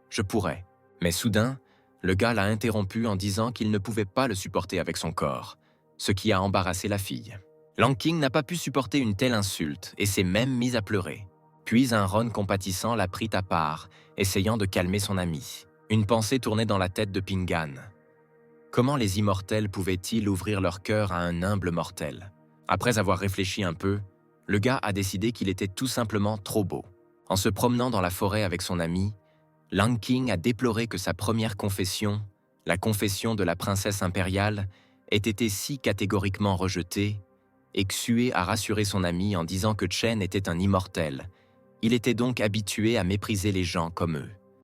Je pourrais. » Mais soudain, le gars l'a interrompu en disant qu'il ne pouvait pas le supporter avec son corps, ce qui a embarrassé la fille. Lanqing n'a pas pu supporter une telle insulte et s'est même mise à pleurer. Puis un Ron compatissant la prit à part, essayant de calmer son ami. Une pensée tournait dans la tête de Pingan. Comment les immortels pouvaient-ils ouvrir leur cœur à un humble mortel ? Après avoir réfléchi un peu, le gars a décidé qu'il était tout simplement trop beau. En se promenant dans la forêt avec son ami, Lanqing a déploré que sa première confession, la confession de la princesse impériale, ait été si catégoriquement rejetée, et Xue a rassuré son ami en disant que Chen était un immortel. Il était donc habitué à mépriser les gens comme eux.